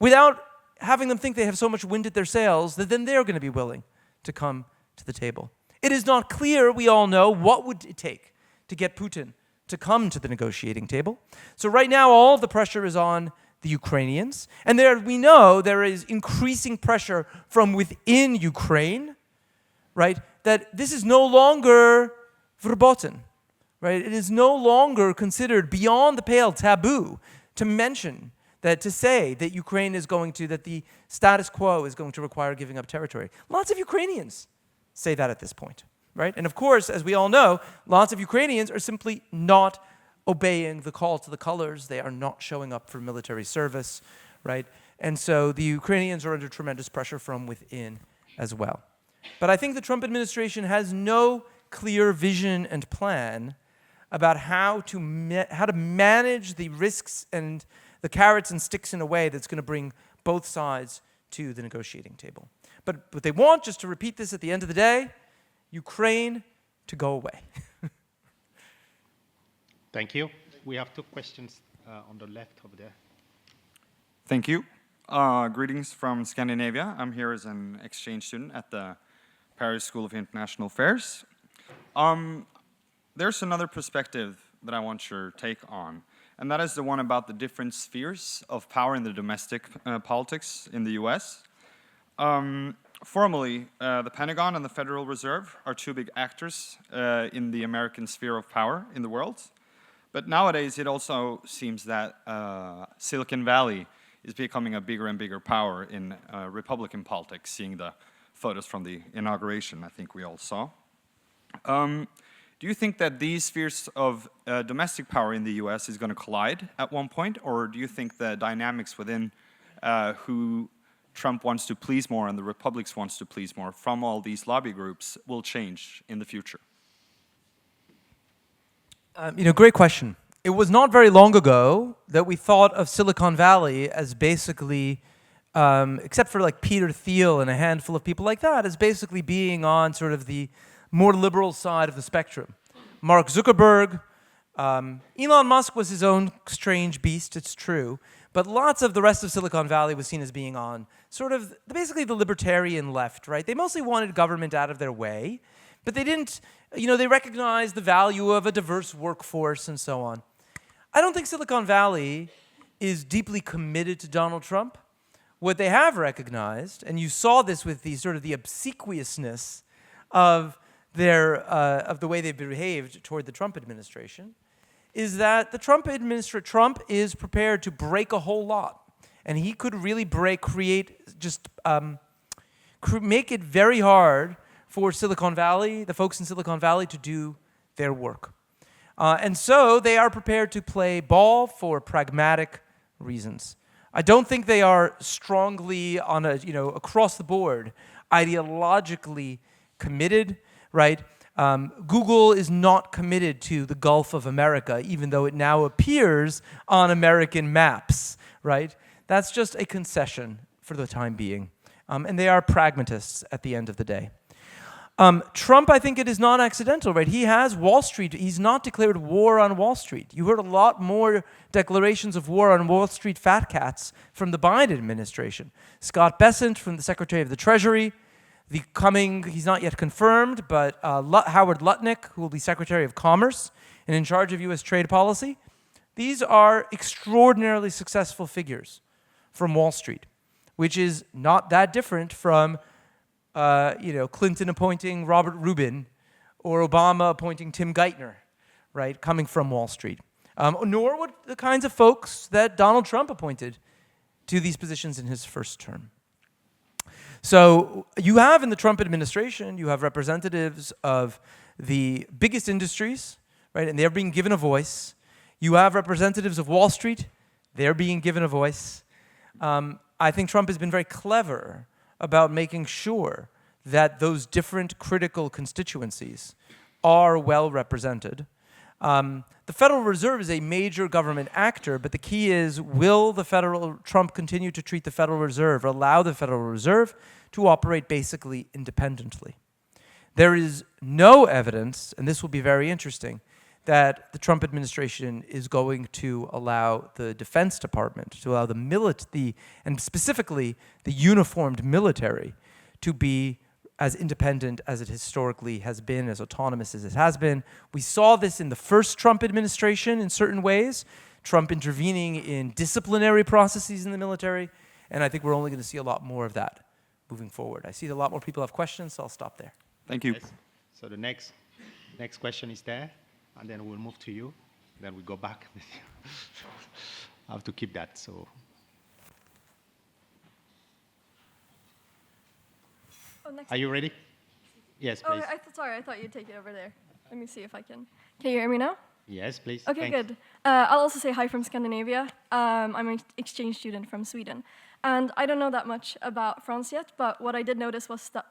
without having them think they have so much wind at their sails that then they're going to be willing to come to the table? It is not clear, we all know, what would it take to get Putin to come to the negotiating table. So right now, all of the pressure is on the Ukrainians. And we know there is increasing pressure from within Ukraine, right? That this is no longer verboten, right? It is no longer considered beyond the pale, taboo, to mention that, to say that Ukraine is that the status quo is going to require giving up territory. Lots of Ukrainians say that at this point, right? And of course, as we all know, lots of Ukrainians are simply not obeying the call to the colors. They are not showing up for military service, right? And so the Ukrainians are under tremendous pressure from within as well. But I think the Trump administration has no clear vision and plan about how to manage the risks and the carrots and sticks in a way that's going to bring both sides to the negotiating table. But what they want, just to repeat this at the end of the day, Ukraine to go away. Thank you. We have 2 questions on the left over there. Thank you. Greetings from Scandinavia. I'm here as an exchange student at the Paris School of International Affairs. There's another perspective that I want your take on, and that is the one about the different spheres of power in the domestic politics in the US. Formally, the Pentagon and the Federal Reserve are 2 big actors in the American sphere of power in the world. But nowadays, it also seems that Silicon Valley is becoming a bigger and bigger power in Republican politics, seeing the photos from the inauguration I think we all saw. Do you think that these spheres of domestic power in the US is going to collide at one point, or do you think the dynamics within who Trump wants to please more and the Republicans wants to please more from all these lobby groups will change in the future? Great question. It was not very long ago that we thought of Silicon Valley as basically, except for like Peter Thiel and a handful of people like that, as basically being on sort of the more liberal side of the spectrum. Mark Zuckerberg, Elon Musk was his own strange beast, it's true, but lots of the rest of Silicon Valley was seen as being on sort of basically the libertarian left, right? They mostly wanted government out of their way, but they didn't, they recognized the value of a diverse workforce and so on. I don't think Silicon Valley is deeply committed to Donald Trump. What they have recognized, and you saw this with the sort of the obsequiousness of of the way they've behaved toward the Trump administration, is that the Trump is prepared to break a whole lot, and he could really make it very hard for Silicon Valley, the folks in Silicon Valley, to do their work. And so they are prepared to play ball for pragmatic reasons. I don't think they are strongly on across the board, ideologically committed, right? Google is not committed to the Gulf of America, even though it now appears on American maps, right? That's just a concession for the time being. And they are pragmatists at the end of the day. Trump, I think it is not accidental, right? He has Wall Street. He's not declared war on Wall Street. You heard a lot more declarations of war on Wall Street fat cats from the Biden administration. Scott Bessent from the Secretary of the Treasury, he's not yet confirmed, but Howard Lutnick, who will be Secretary of Commerce and in charge of U.S. trade policy. These are extraordinarily successful figures from Wall Street, which is not that different from Clinton appointing Robert Rubin or Obama appointing Tim Geithner, right, coming from Wall Street. Nor would the kinds of folks that Donald Trump appointed to these positions in his first term. So you have in the Trump administration, you have representatives of the biggest industries, right, and they're being given a voice. You have representatives of Wall Street, they're being given a voice. I think Trump has been very clever about making sure that those different critical constituencies are well represented. The Federal Reserve is a major government actor, but the key is, will Trump continue to treat the Federal Reserve, or allow the Federal Reserve to operate basically independently? There is no evidence, and this will be very interesting, that the Trump administration is going to allow the Defense Department, to allow and specifically the uniformed military, to be as independent as it historically has been, as autonomous as it has been. We saw this in the first Trump administration in certain ways, Trump intervening in disciplinary processes in the military, and I think we're only going to see a lot more of that moving forward. I see that a lot more people have questions, so I'll stop there. Thank you. Yes. So the next question is there, and then we'll move to you, then we go back. I have to keep that, so. Are you ready? Yes, please. Sorry, I thought you'd take it over there. Let me see if I can. Can you hear me now? Yes, please. Okay, Thanks. good. I'll also say hi from Scandinavia. I'm an exchange student from Sweden. And I don't know that much about France yet, but what I did notice was that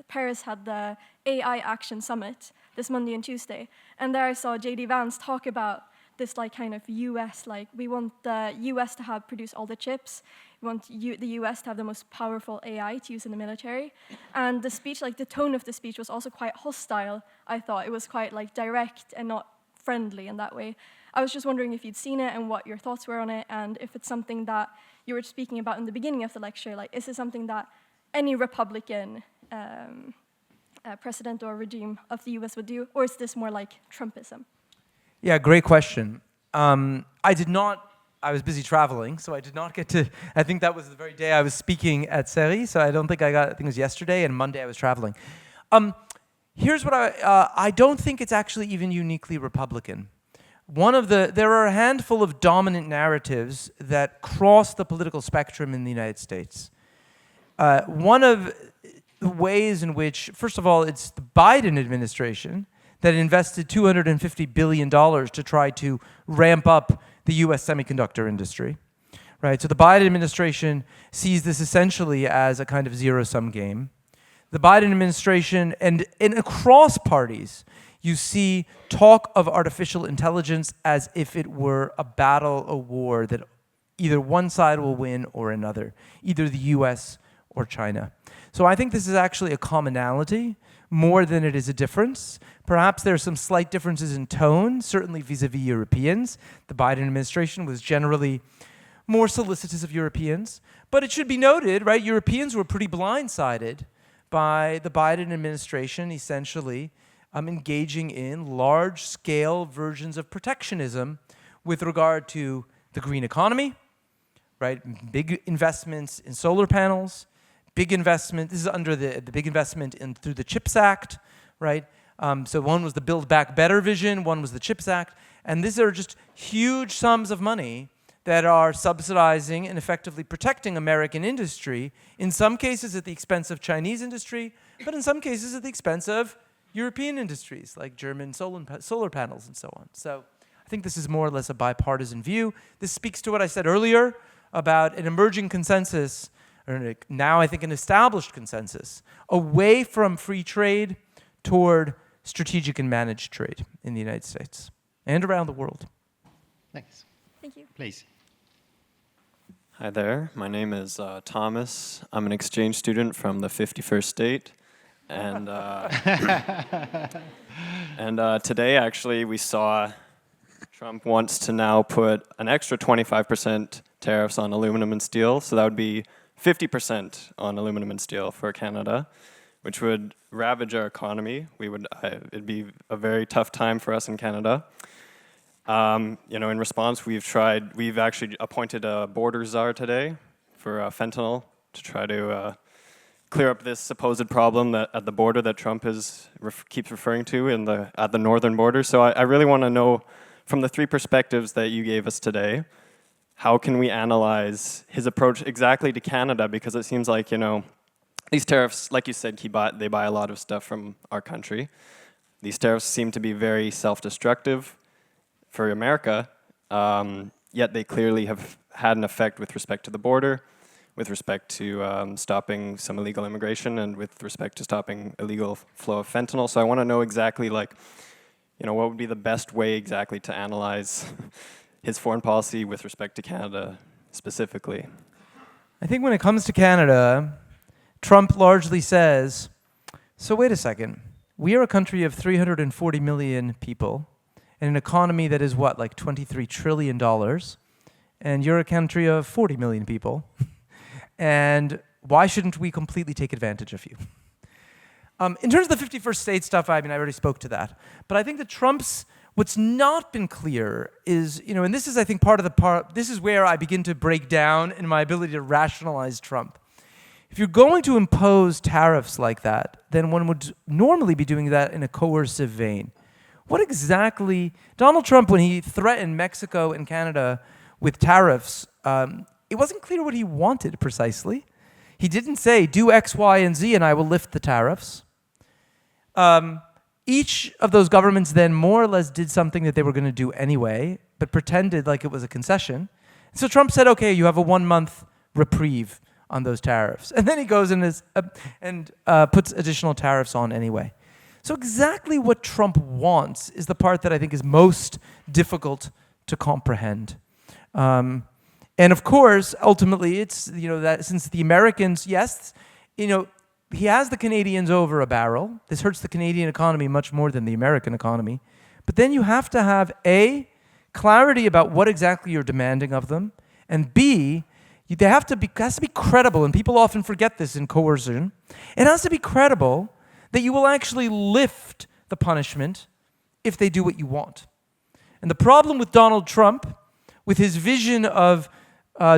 Paris had the AI Action Summit this Monday and Tuesday. And there I saw J.D. Vance talk about this like kind of US, like we want the US to have produce all the chips. We want the US to have the most powerful AI to use in the military. And the speech, like the tone of the speech was also quite hostile, I thought. It was quite like direct and not friendly in that way. I was just wondering if you'd seen it and what your thoughts were on it, and if it's something that you were speaking about in the beginning of the lecture, like is it something that any Republican president or regime of the US would do, or is this more like Trumpism? Yeah, great question. I was busy traveling, so I did not get to, I think that was the very day I was speaking at Thierry, so I think it was yesterday, and Monday I was traveling. Here's what I don't think it's actually even uniquely Republican. There are a handful of dominant narratives that cross the political spectrum in the United States. One of the ways in which, first of all, it's the Biden administration that invested $250 billion to try to ramp up the US semiconductor industry, right? So the Biden administration sees this essentially as a kind of zero-sum game. The Biden administration, and across parties, you see talk of artificial intelligence as if it were a battle, a war that either one side will win or another, either the US or China. So I think this is actually a commonality more than it is a difference. Perhaps there are some slight differences in tone, certainly vis-a-vis Europeans. The Biden administration was generally more solicitous of Europeans. But it should be noted, right, Europeans were pretty blindsided by the Biden administration essentially engaging in large-scale versions of protectionism with regard to the green economy, right? Big investments in solar panels, big investment, this is under the big investment through the CHIPS Act, right? So one was the Build Back Better vision, one was the CHIPS Act, and these are just huge sums of money that are subsidizing and effectively protecting American industry, in some cases at the expense of Chinese industry, but in some cases at the expense of European industries, like German solar panels and so on. So I think this is more or less a bipartisan view. This speaks to what I said earlier about an emerging consensus, or now I think an established consensus, away from free trade toward strategic and managed trade in the United States and around the world. Thanks. Thank you. Please. Hi there, my name is Thomas. I'm an exchange student from the 51st state. And, today, actually, we saw Trump wants to now put an extra 25% tariffs on aluminum and steel. So that would be 50% on aluminum and steel for Canada, which would ravage our economy. It'd be a very tough time for us in Canada. In response, we've actually appointed a border czar today for fentanyl to try to clear up this supposed problem at the border that Trump keeps referring to at the northern border. So I really want to know, from the three perspectives that you gave us today, how can we analyze his approach exactly to Canada? Because it seems like, these tariffs, like you said, they buy a lot of stuff from our country. These tariffs seem to be very self-destructive for America, yet they clearly have had an effect with respect to the border, with respect to stopping some illegal immigration, and with respect to stopping illegal flow of fentanyl. So I want to know exactly, what would be the best way exactly to analyze his foreign policy with respect to Canada specifically? I think when it comes to Canada, Trump largely says, so wait a second, we are a country of 340 million people, and an economy that is what, like $23 trillion, and you're a country of 40 million people, and why shouldn't we completely take advantage of you? In terms of the 51st state stuff, I already spoke to that, but I think that what's not been clear is, and this is, I think, this is where I begin to break down in my ability to rationalize Trump. If you're going to impose tariffs like that, then one would normally be doing that in a coercive vein. What exactly, Donald Trump, when he threatened Mexico and Canada with tariffs, it wasn't clear what he wanted precisely. He didn't say, do X, Y, and Z, and I will lift the tariffs. Each of those governments then more or less did something that they were going to do anyway, but pretended like it was a concession. So Trump said, okay, you have a 1-month reprieve on those tariffs. And then he goes and puts additional tariffs on anyway. So exactly what Trump wants is the part that I think is most difficult to comprehend. And of course, ultimately, it's, that since the Americans, yes, he has the Canadians over a barrel. This hurts the Canadian economy much more than the American economy. But then you have to have A, clarity about what exactly you're demanding of them, and B, it has to be credible, and people often forget this in coercion. It has to be credible that you will actually lift the punishment if they do what you want. And the problem with Donald Trump, with his vision of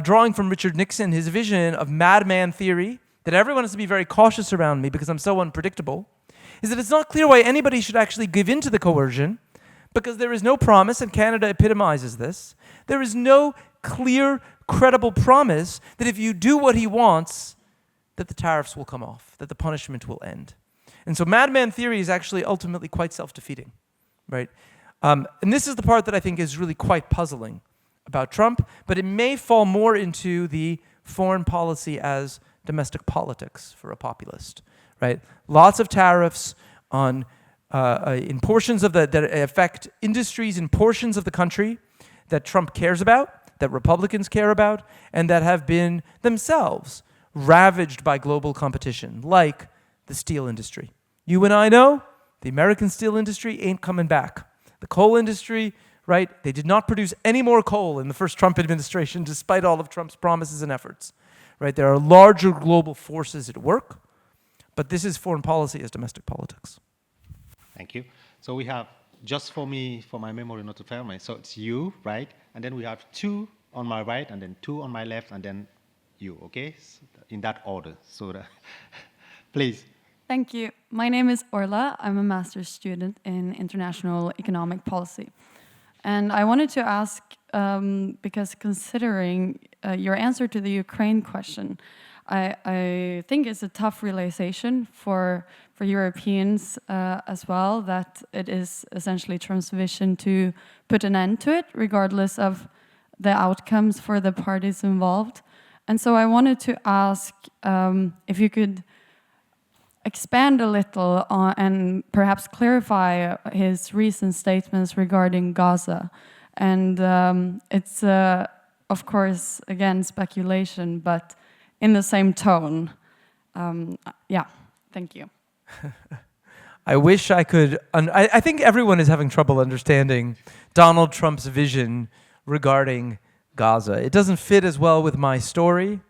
drawing from Richard Nixon, his vision of madman theory, that everyone has to be very cautious around me because I'm so unpredictable, is that it's not clear why anybody should actually give in to the coercion, because there is no promise, and Canada epitomizes this. There is no clear, credible promise that if you do what he wants, that the tariffs will come off, that the punishment will end. And so madman theory is actually ultimately quite self-defeating, right? And this is the part that I think is really quite puzzling about Trump, but it may fall more into the foreign policy as domestic politics for a populist, right? Lots of tariffs on in portions of that affect industries in portions of the country that Trump cares about, that Republicans care about, and that have been themselves ravaged by global competition, like the steel industry. You and I know the American steel industry ain't coming back. The coal industry, right? They did not produce any more coal in the first Trump administration, despite all of Trump's promises and efforts, right? There are larger global forces at work, but this is foreign policy as domestic politics. Thank you. So we have, just for me, for my memory not to fail me, so it's you, right? And then we have 2 on my right, and then 2 on my left, and then you, okay? So in that order. So please. Thank you. My name is Orla. I'm a master's student in international economic policy. And I wanted to ask, because considering your answer to the Ukraine question, I think it's a tough realization for Europeans as well, that it is essentially Trump's vision to put an end to it, regardless of the outcomes for the parties involved. And so I wanted to ask if you could expand a little on, and perhaps clarify his recent statements regarding Gaza. And it's, of course, again, speculation, but in the same tone. Yeah, thank you. I wish I could, I think everyone is having trouble understanding Donald Trump's vision regarding Gaza. It doesn't fit as well with my story.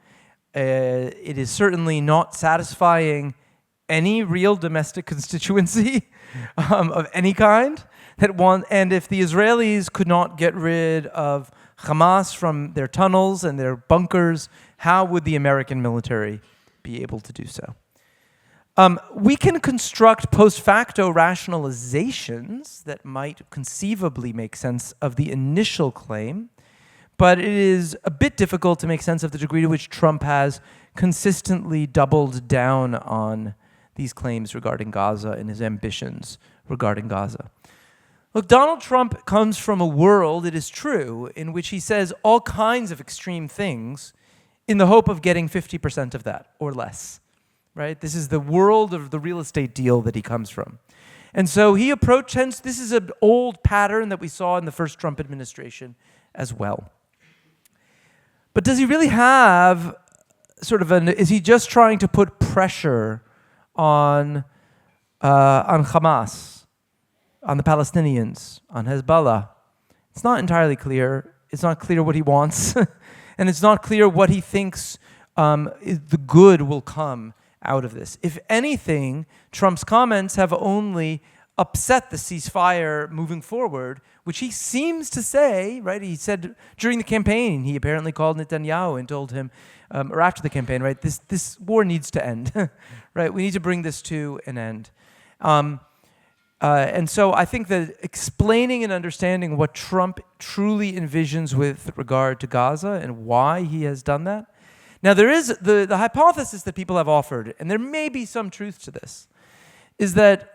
It is certainly not satisfying any real domestic constituency of any kind and if the Israelis could not get rid of Hamas from their tunnels and their bunkers, how would the American military be able to do so? We can construct post facto rationalizations that might conceivably make sense of the initial claim, but it is a bit difficult to make sense of the degree to which Trump has consistently doubled down on these claims regarding Gaza and his ambitions regarding Gaza. Look, Donald Trump comes from a world, it is true, in which he says all kinds of extreme things in the hope of getting 50% of that or less, right? This is the world of the real estate deal that he comes from. And so he approached, hence this is an old pattern that we saw in the first Trump administration as well. But does he really have sort of is he just trying to put pressure on Hamas, on the Palestinians, on Hezbollah? It's not entirely clear. It's not clear what he wants, and it's not clear what he thinks the good will come out of this. If anything, Trump's comments have only upset the ceasefire moving forward, which he seems to say, right? He said during the campaign, he apparently called Netanyahu and told him, or after the campaign, right, this war needs to end, right? We need to bring this to an end. And so I think that explaining and understanding what Trump truly envisions with regard to Gaza and why he has done that. Now, there is the hypothesis that people have offered, and there may be some truth to this, is that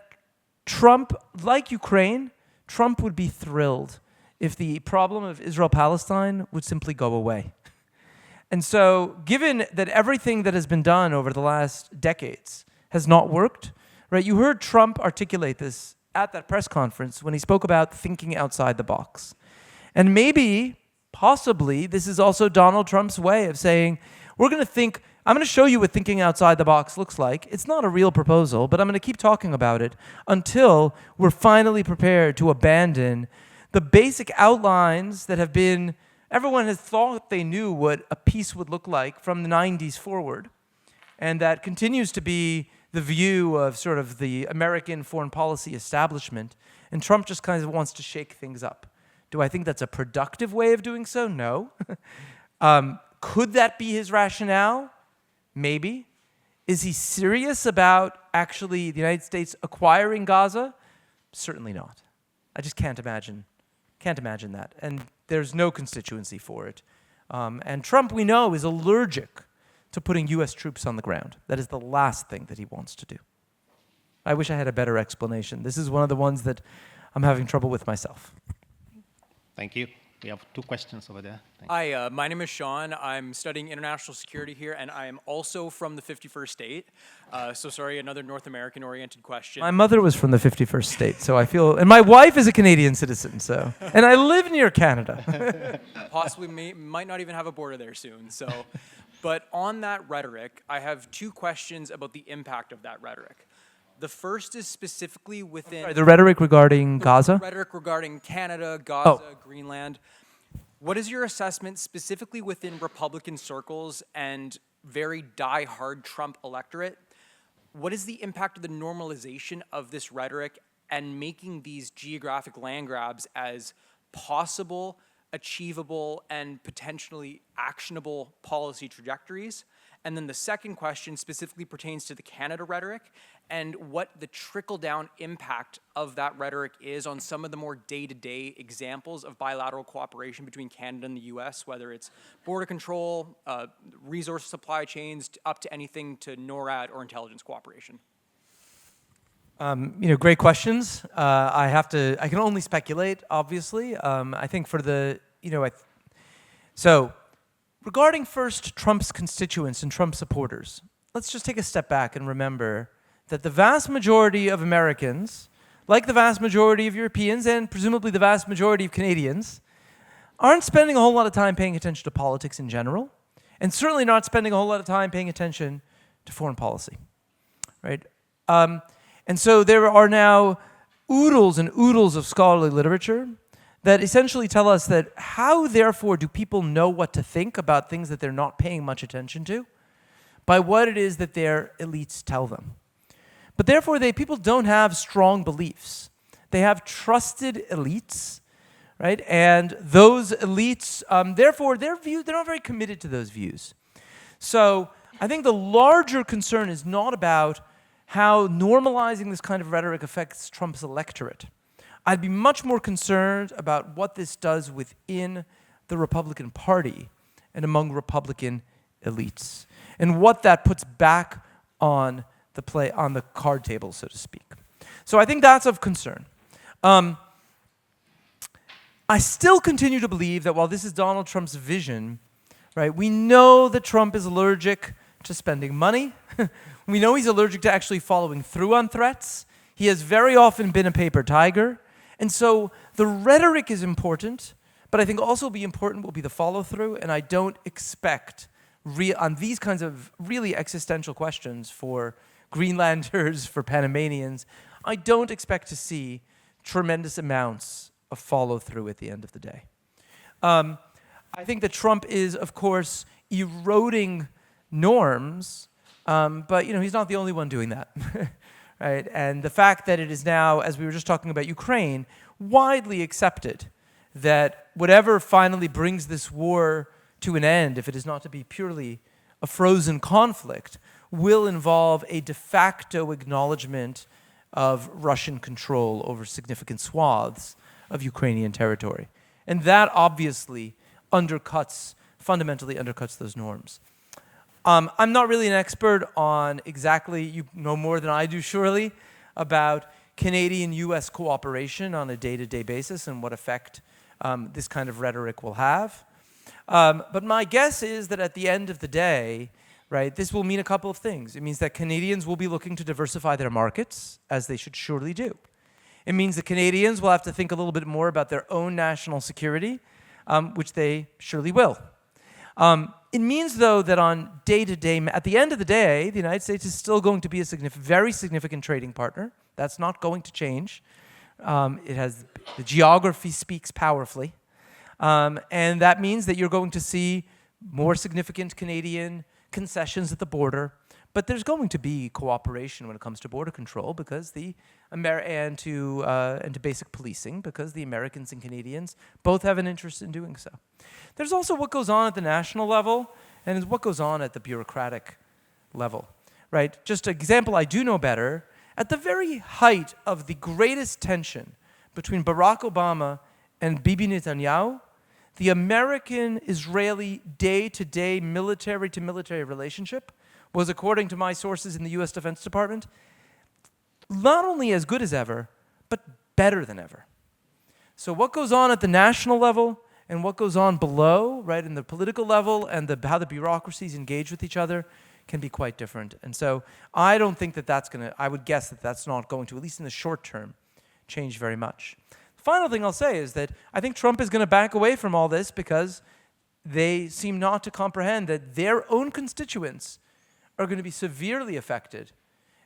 Trump, like Ukraine, Trump would be thrilled if the problem of Israel-Palestine would simply go away. And so, given that everything that has been done over the last decades has not worked, right? You heard Trump articulate this at that press conference when he spoke about thinking outside the box. And maybe, possibly, this is also Donald Trump's way of saying, we're going to think, I'm going to show you what thinking outside the box looks like. It's not a real proposal, but I'm going to keep talking about it until we're finally prepared to abandon the basic outlines that have been, everyone has thought they knew what a peace would look like from the 90s forward. And that continues to be the view of sort of the American foreign policy establishment. And Trump just kind of wants to shake things up. Do I think that's a productive way of doing so? No. Could that be his rationale? Maybe. Is he serious about actually the United States acquiring Gaza? Certainly not. I just can't imagine that. And there's no constituency for it. And Trump, we know, is allergic to putting US troops on the ground. That is the last thing that he wants to do. I wish I had a better explanation. This is one of the ones that I'm having trouble with myself. Thank you. We have 2 questions over there. Hi, my name is Sean. I'm studying international security here, and I am also from the 51st state. So sorry, another North American-oriented question. My mother was from the 51st state, so I feel, and my wife is a Canadian citizen, so, and I live near Canada. Possibly might not even have a border there soon. So, but on that rhetoric, I have 2 questions about the impact of that rhetoric. The first is specifically within... Sorry, the rhetoric regarding Gaza? Rhetoric regarding Canada, Gaza, Greenland. What is your assessment specifically within Republican circles and very die-hard Trump electorate? What is the impact of the normalization of this rhetoric and making these geographic land grabs as possible, achievable, and potentially actionable policy trajectories? And then the second question specifically pertains to the Canada rhetoric and what the trickle-down impact of that rhetoric is on some of the more day-to-day examples of bilateral cooperation between Canada and the US, whether it's border control, resource supply chains, up to anything to NORAD or intelligence cooperation. Great questions. I can only speculate, obviously. I think for the, so regarding first Trump's constituents and Trump supporters, let's just take a step back and remember that the vast majority of Americans, like the vast majority of Europeans and presumably the vast majority of Canadians, aren't spending a whole lot of time paying attention to politics in general, and certainly not spending a whole lot of time paying attention to foreign policy, right? And so there are now oodles and oodles of scholarly literature that essentially tell us that how, therefore, do people know what to think about things that they're not paying much attention to? By what it is that their elites tell them. But therefore, people don't have strong beliefs. They have trusted elites, right? And those elites, therefore, they're not very committed to those views. So I think the larger concern is not about how normalizing this kind of rhetoric affects Trump's electorate. I'd be much more concerned about what this does within the Republican Party and among Republican elites, and what that puts back on the card table, so to speak. So I think that's of concern. I still continue to believe that while this is Donald Trump's vision, right, we know that Trump is allergic to spending money. We know he's allergic to actually following through on threats. He has very often been a paper tiger. And so the rhetoric is important, but I think also will be important will be the follow-through, and I don't expect, on these kinds of really existential questions for Greenlanders, for Panamanians, I don't expect to see tremendous amounts of follow-through at the end of the day. I think that Trump is, of course, eroding norms, but he's not the only one doing that. Right? And the fact that it is now, as we were just talking about Ukraine, widely accepted that whatever finally brings this war to an end, if it is not to be purely a frozen conflict, will involve a de facto acknowledgement of Russian control over significant swaths of Ukrainian territory. And that obviously fundamentally undercuts those norms. I'm not really an expert on exactly, you know more than I do surely, about Canadian-US cooperation on a day-to-day basis and what effect this kind of rhetoric will have. But my guess is that at the end of the day, right, this will mean a couple of things. It means that Canadians will be looking to diversify their markets, as they should surely do. It means the Canadians will have to think a little bit more about their own national security, which they surely will. It means, though, that on day-to-day, at the end of the day, the United States is still going to be a very significant trading partner. That's not going to change. The geography speaks powerfully. And that means that you're going to see more significant Canadian concessions at the border. But there's going to be cooperation when it comes to border control because and to basic policing, because the Americans and Canadians both have an interest in doing so. There's also what goes on at the national level and what goes on at the bureaucratic level, right? Just an example I do know better, at the very height of the greatest tension between Barack Obama and Bibi Netanyahu, the American-Israeli day-to-day, military-to-military relationship was, according to my sources in the US Defense Department, not only as good as ever, but better than ever. So what goes on at the national level and what goes on below, right, in the political level and how the bureaucracies engage with each other can be quite different. And so I don't think that I would guess that that's not going to, at least in the short term, change very much. The final thing I'll say is that I think Trump is going to back away from all this because they seem not to comprehend that their own constituents are going to be severely affected.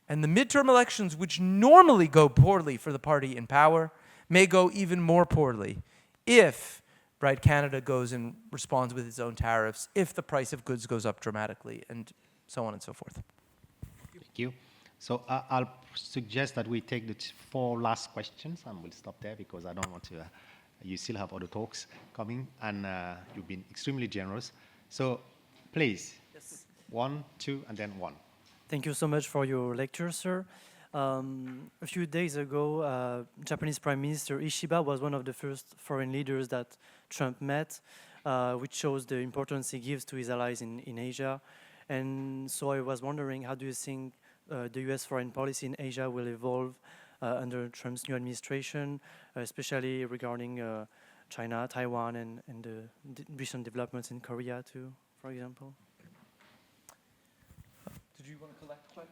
And the midterm elections, which normally go poorly for the party in power, may go even more poorly if, right, Canada goes and responds with its own tariffs, if the price of goods goes up dramatically, and so on and so forth. Thank you. So I'll suggest that we take the 4 last questions, and we'll stop there because I don't want to, you still have other talks coming, and you've been extremely generous. So please, yes. 1, 2, and then 1. Thank you so much for your lecture, sir. A few days ago, Japanese Prime Minister Ishiba was one of the first foreign leaders that Trump met, which shows the importance he gives to his allies in Asia. And so I was wondering, how do you think the US foreign policy in Asia will evolve under Trump's new administration, especially regarding China, Taiwan, and the recent developments in Korea too, for example? Did you want to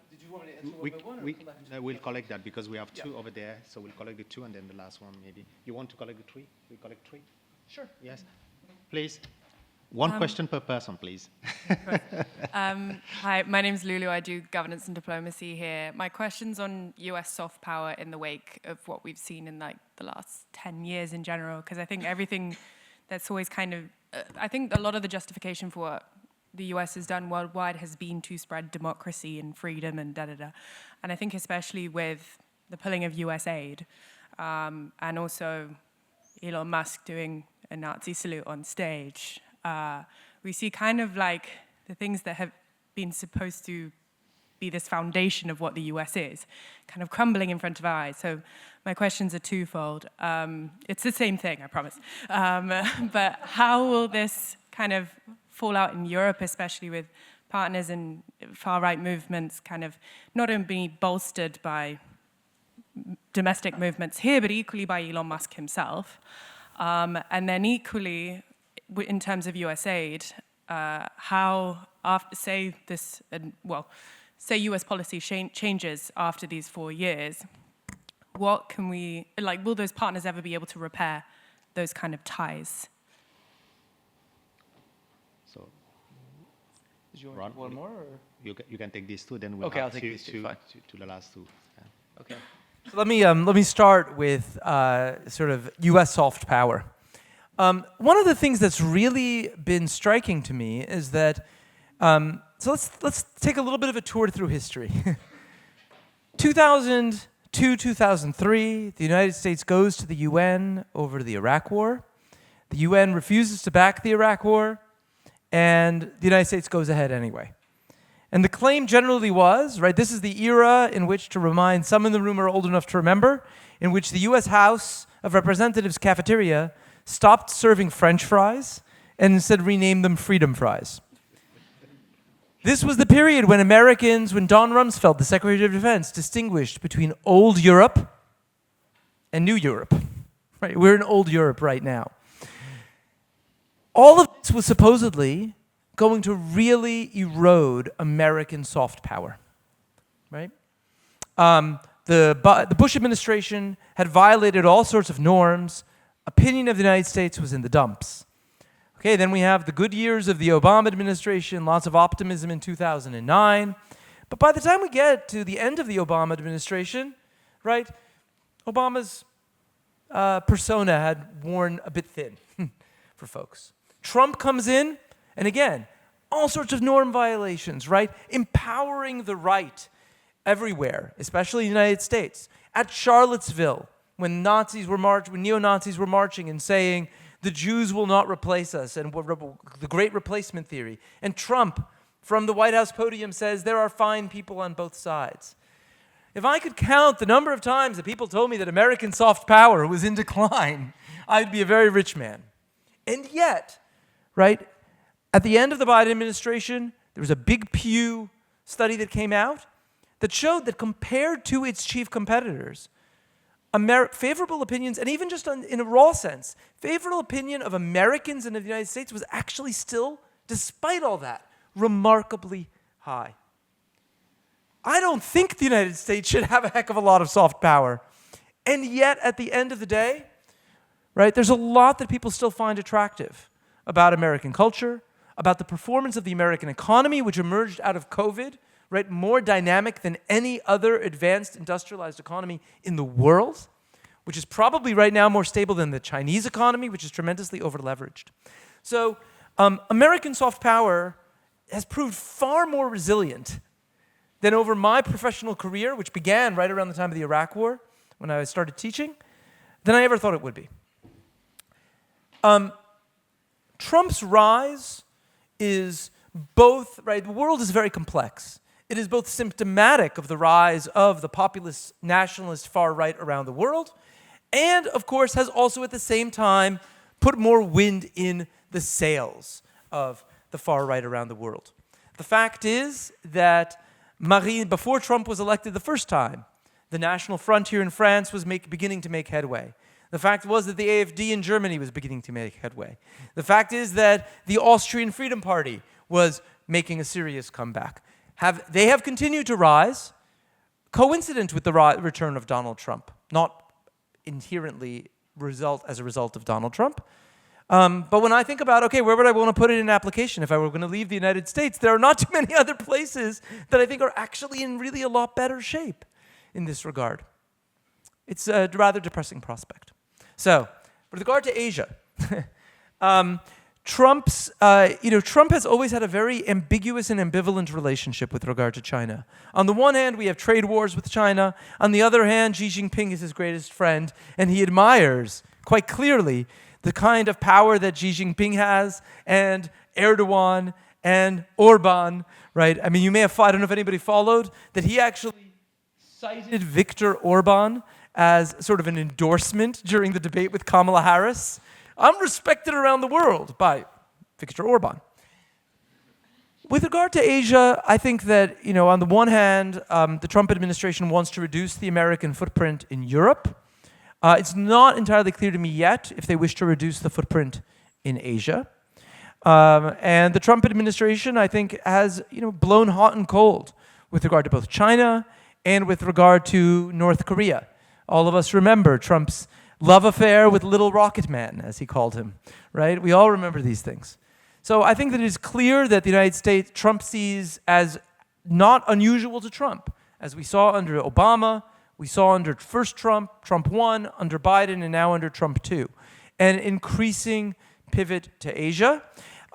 did you want me to answer one by one, or collect? We'll collect that because we have 2 over there, so we'll collect the 2 and then the last one maybe. You want to collect the 3? We collect 3? Sure. Yes. Please. 1 question per person, please. Hi, my name's Lulu. I do governance and diplomacy here. My question's on US soft power in the wake of what we've seen in like the last 10 years in general, because I think everything that's always kind of, I think a lot of the justification for what the US has done worldwide has been to spread democracy and freedom and da-da-da. And I think especially with the pulling of US aid, and also Elon Musk doing a Nazi salute on stage, we see kind of like the things that have been supposed to be this foundation of what the US is, kind of crumbling in front of our eyes. So my questions are twofold. It's the same thing, I promise. But how will this kind of fall out in Europe, especially with partners and far-right movements kind of not only bolstered by domestic movements here, but equally by Elon Musk himself. And then equally, in terms of US aid, how, after, say US policy changes after these 4 years, what can we, like, will those partners ever be able to repair those kind of ties? So, did you want one more? Or? You can take these 2, then we'll okay, have I'll take these 2 to the last 2. Yeah. Okay. So let me start with sort of U.S. soft power. One of the things that's really been striking to me is that so let's take a little bit of a tour through history. 2002, 2003, the United States goes to the UN over the Iraq War. The UN refuses to back the Iraq War, and the United States goes ahead anyway. And the claim generally was, right, this is the era in which, to remind some in the room are old enough to remember, in which the US House of Representatives cafeteria stopped serving French fries and instead renamed them Freedom Fries. This was the period when Don Rumsfeld, the Secretary of Defense, distinguished between old Europe and new Europe. Right? We're in old Europe right now. All of this was supposedly going to really erode American soft power, right? the Bush administration had violated all sorts of norms. Opinion of the United States was in the dumps. Okay, then we have the good years of the Obama administration, lots of optimism in 2009. But by the time we get to the end of the Obama administration, right, Obama's persona had worn a bit thin for folks. Trump comes in, and again, all sorts of norm violations, right? Empowering the right everywhere, especially in the United States. At Charlottesville, when neo-Nazis were marching and saying, the Jews will not replace us, and the great replacement theory. And Trump, from the White House podium, says there are fine people on both sides. If I could count the number of times that people told me that American soft power was in decline, I'd be a very rich man. And yet, right, at the end of the Biden administration, there was a big Pew study that came out that showed that compared to its chief competitors, favorable opinions, and even just in a raw sense, favorable opinion of Americans and of the United States was actually still, despite all that, remarkably high. I don't think the United States should have a heck of a lot of soft power. And yet, at the end of the day, right, there's a lot that people still find attractive about American culture, about the performance of the American economy, which emerged out of COVID, right, more dynamic than any other advanced industrialized economy in the world, which is probably right now more stable than the Chinese economy, which is tremendously over-leveraged. So American soft power has proved far more resilient than over my professional career, which began right around the time of the Iraq War, when I started teaching, than I ever thought it would be. Trump's rise is both, right, the world is very complex. It is both symptomatic of the rise of the populist, nationalist far right around the world, and of course has also at the same time put more wind in the sails of the far right around the world. The fact is that before Trump was elected the first time, the National Front here in France was beginning to make headway. The fact was that the AfD in Germany was beginning to make headway. The fact is that the Austrian Freedom Party was making a serious comeback. They have continued to rise, coincident with the return of Donald Trump, not inherently as a result of Donald Trump. But when I think about, okay, where would I want to put it in an application if I were going to leave the United States, there are not too many other places that I think are actually in really a lot better shape in this regard. It's a rather depressing prospect. So, with regard to Asia, Trump has always had a very ambiguous and ambivalent relationship with regard to China. On the one hand, we have trade wars with China. On the other hand, Xi Jinping is his greatest friend, and he admires, quite clearly, the kind of power that Xi Jinping has, and Erdogan, and Orban, right? I mean, you may have, I don't know if anybody followed, that he actually cited Viktor Orban as sort of an endorsement during the debate with Kamala Harris. I'm respected around the world by Viktor Orban. With regard to Asia, I think that, on the one hand, the Trump administration wants to reduce the American footprint in Europe. It's not entirely clear to me yet if they wish to reduce the footprint in Asia. And the Trump administration, I think, has blown hot and cold with regard to both China and with regard to North Korea. All of us remember Trump's love affair with Little Rocket Man, as he called him, right? We all remember these things. So I think that it is clear that the United States, Trump sees as not unusual to Trump, as we saw under Obama, we saw under first Trump, Trump 1, under Biden, and now under Trump 2, an increasing pivot to Asia.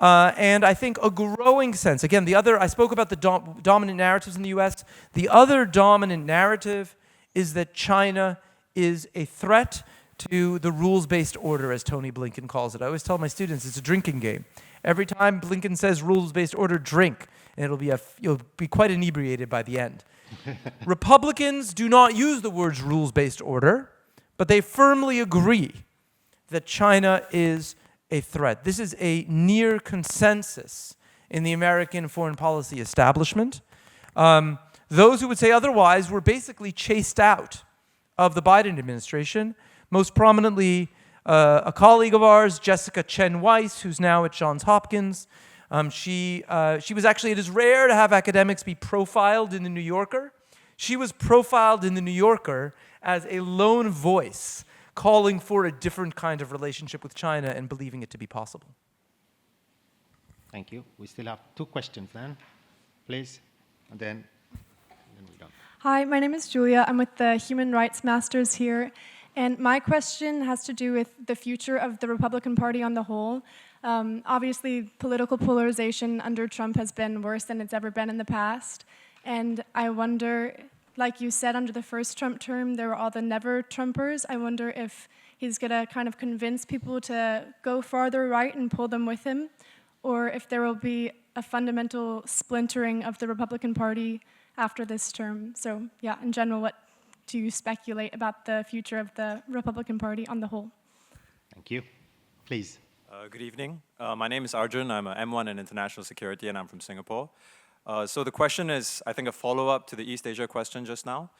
And I think a growing sense, again, I spoke about the dominant narratives in the US. The other dominant narrative is that China is a threat to the rules-based order, as Tony Blinken calls it. I always tell my students it's a drinking game. Every time Blinken says rules-based order, drink, and you'll be quite inebriated by the end. Republicans do not use the words rules-based order, but they firmly agree that China is a threat. This is a near consensus in the American foreign policy establishment. Those who would say otherwise were basically chased out of the Biden administration, most prominently a colleague of ours, Jessica Chen Weiss, who's now at Johns Hopkins. She was actually, it is rare to have academics be profiled in The New Yorker. She was profiled in The New Yorker as a lone voice calling for a different kind of relationship with China and believing it to be possible. Thank you. We still have 2 questions then, please, and then we're done. Hi, my name is Julia. I'm with the Human Rights Masters here. And my question has to do with the future of the Republican Party on the whole. Obviously, political polarization under Trump has been worse than it's ever been in the past. And I wonder, like you said, under the first Trump term, there were all the never-Trumpers. I wonder if he's going to kind of convince people to go farther right and pull them with him, or if there will be a fundamental splintering of the Republican Party after this term. So, yeah, in general, what do you speculate about the future of the Republican Party on the whole? Thank you. Please. Good evening. My name is Arjun. I'm an M1 in International Security, and I'm from Singapore. So the question is, I think, a follow-up to the East Asia question just now.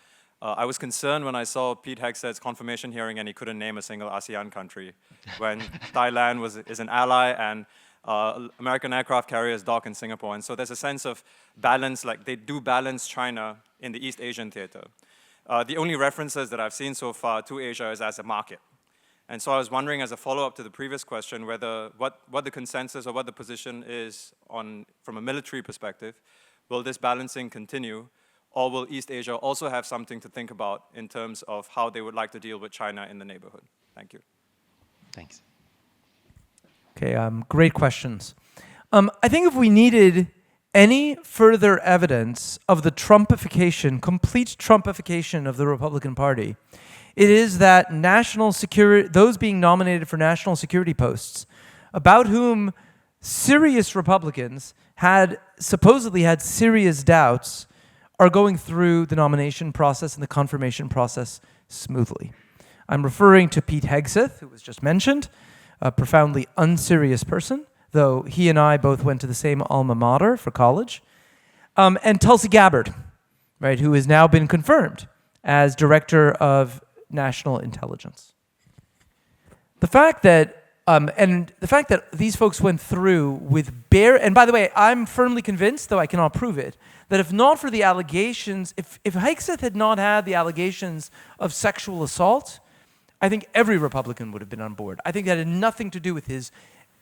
I was concerned when I saw Pete Hegseth's confirmation hearing and he couldn't name a single ASEAN country, when Thailand is an ally and American aircraft carriers dock in Singapore. And so there's a sense of balance, like they do balance China in the East Asian theater. The only references that I've seen so far to Asia is as a market. And so I was wondering, as a follow-up to the previous question, whether what the consensus or what the position is on, from a military perspective. Will this balancing continue, or will East Asia also have something to think about in terms of how they would like to deal with China in the neighborhood? Thank you. Thanks. Okay, great questions. I think if we needed any further evidence of the Trumpification, complete Trumpification of the Republican Party, it is that national security, those being nominated for national security posts, about whom serious Republicans had supposedly had serious doubts, are going through the nomination process and the confirmation process smoothly. I'm referring to Pete Hegseth, who was just mentioned, a profoundly unserious person, though he and I both went to the same alma mater for college, and Tulsi Gabbard, right, who has now been confirmed as Director of National Intelligence. The fact that these folks went through with and by the way, I'm firmly convinced, though I cannot prove it, that if not for the allegations, if Hegseth had not had the allegations of sexual assault, I think every Republican would have been on board. I think that had nothing to do with his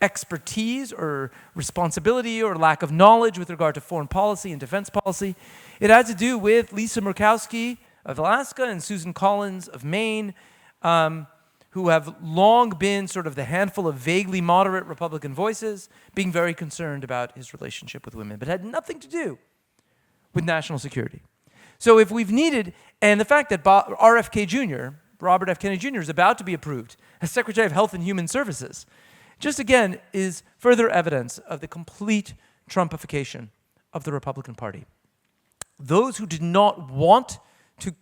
expertise or responsibility or lack of knowledge with regard to foreign policy and defense policy. It had to do with Lisa Murkowski of Alaska and Susan Collins of Maine, who have long been sort of the handful of vaguely moderate Republican voices being very concerned about his relationship with women, but had nothing to do with national security. So if we've needed, and the fact that RFK Jr., Robert F. Kennedy Jr., is about to be approved as Secretary of Health and Human Services, just again is further evidence of the complete Trumpification of the Republican Party. Those who did not want to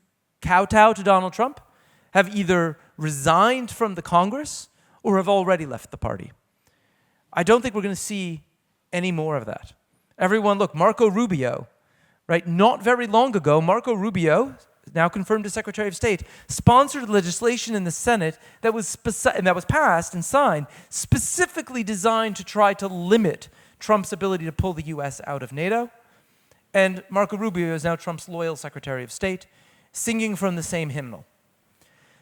kowtow to Donald Trump have either resigned from the Congress or have already left the party. I don't think we're going to see any more of that. Everyone, look, Marco Rubio, right? Not very long ago, Marco Rubio, now confirmed as Secretary of State, sponsored legislation in the Senate that was passed and signed, specifically designed to try to limit Trump's ability to pull the US out of NATO. And Marco Rubio is now Trump's loyal Secretary of State, singing from the same hymnal.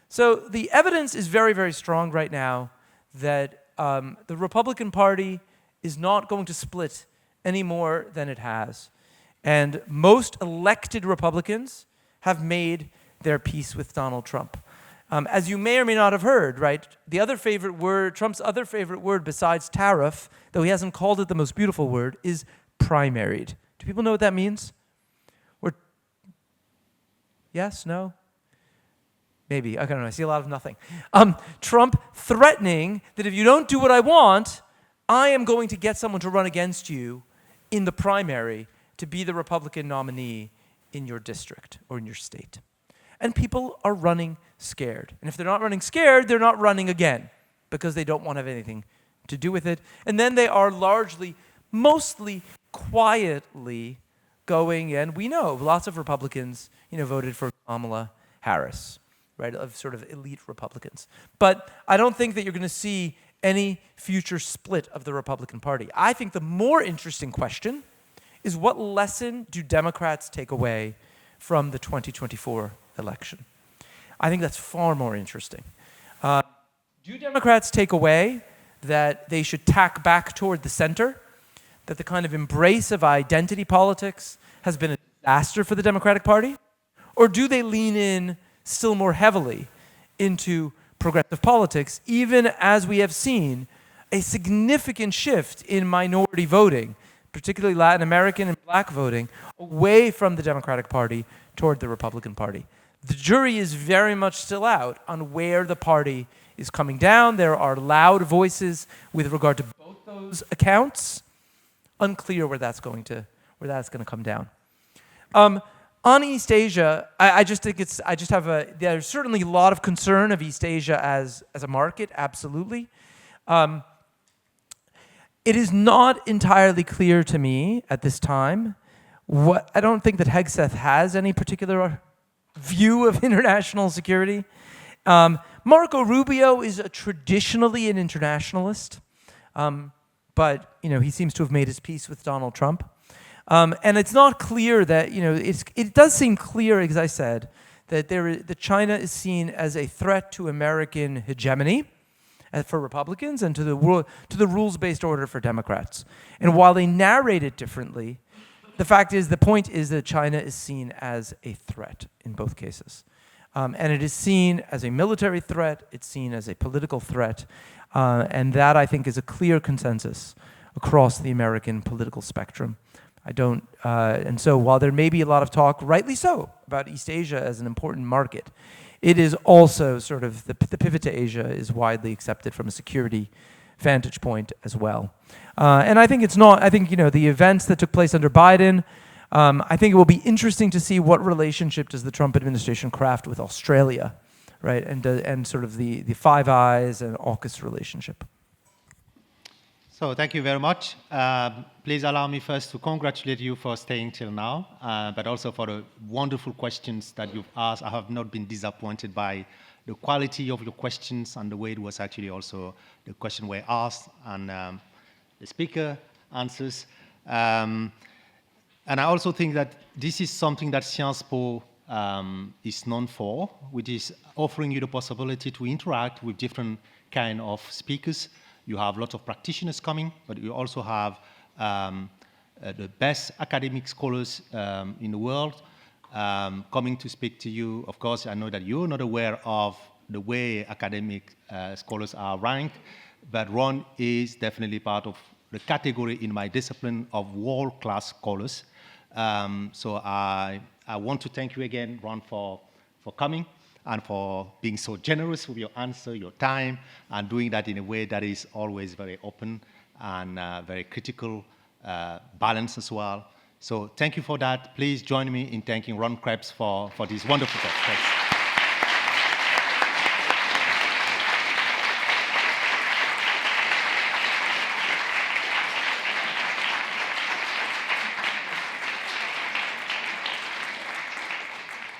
So the evidence is very, very strong right now that the Republican Party is not going to split any more than it has. And most elected Republicans have made their peace with Donald Trump. As you may or may not have heard, right, Trump's other favorite word besides tariff, though he hasn't called it the most beautiful word, is primaried. Do people know what that means? Yes? No? Maybe. I don't know. I see a lot of nothing. Trump threatening that if you don't do what I want, I am going to get someone to run against you in the primary to be the Republican nominee in your district or in your state. And people are running scared. And if they're not running scared, they're not running again because they don't want to have anything to do with it. And then they are mostly quietly going, and we know lots of Republicans, voted for Kamala Harris, right, of sort of elite Republicans. But I don't think that you're going to see any future split of the Republican Party. I think the more interesting question is what lesson do Democrats take away from the 2024 election. I think that's far more interesting. Do Democrats take away that they should tack back toward the center, that the kind of embrace of identity politics has been a disaster for the Democratic Party? Or do they lean in still more heavily into progressive politics, even as we have seen a significant shift in minority voting, particularly Latin American and black voting, away from the Democratic Party toward the Republican Party? The jury is very much still out on where the party is coming down. There are loud voices with regard to both those accounts. Unclear where that's going to come down. On East Asia, there's certainly a lot of concern of East Asia as a market, absolutely. It is not entirely clear to me at this time I don't think that Hegseth has any particular view of international security. Marco Rubio is traditionally an internationalist, but he seems to have made his peace with Donald Trump. And it's not clear that, it does seem clear, as I said, that China is seen as a threat to American hegemony for Republicans and to the rules-based order for Democrats. And while they narrate it differently, the point is that China is seen as a threat in both cases. And it is seen as a military threat, it's seen as a political threat, and that, I think, is a clear consensus across the American political spectrum. And so while there may be a lot of talk, rightly so, about East Asia as an important market, it is also sort of, the pivot to Asia is widely accepted from a security vantage point as well. And I think the events that took place under Biden, I think it will be interesting to see what relationship does the Trump administration craft with Australia, right? And sort of the Five Eyes and AUKUS relationship. So thank you very much. Please allow me first to congratulate you for staying till now, but also for the wonderful questions that you've asked. I have not been disappointed by the quality of your questions and the way it was actually also the question were asked and the speaker answers. And I also think that this is something that Sciences Po is known for, which is offering you the possibility to interact with different kind of speakers. You have lots of practitioners coming, but you also have the best academic scholars in the world coming to speak to you. Of course, I know that you're not aware of the way academic scholars are ranked, but Ron is definitely part of the category in my discipline of world-class scholars. So I want to thank you again, Ron, for coming and for being so generous with your answer, your time, and doing that in a way that is always very open and very critical, balanced as well. So thank you for that. Please join me in thanking Ron Krebs for this wonderful talk. Thanks.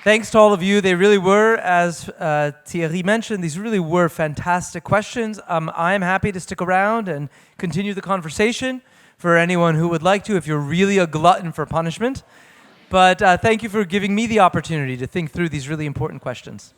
Thanks to all of you. They really were, as Thierry mentioned, these really were fantastic questions. I am happy to stick around and continue the conversation for anyone who would like to, if you're really a glutton for punishment. But thank you for giving me the opportunity to think through these really important questions.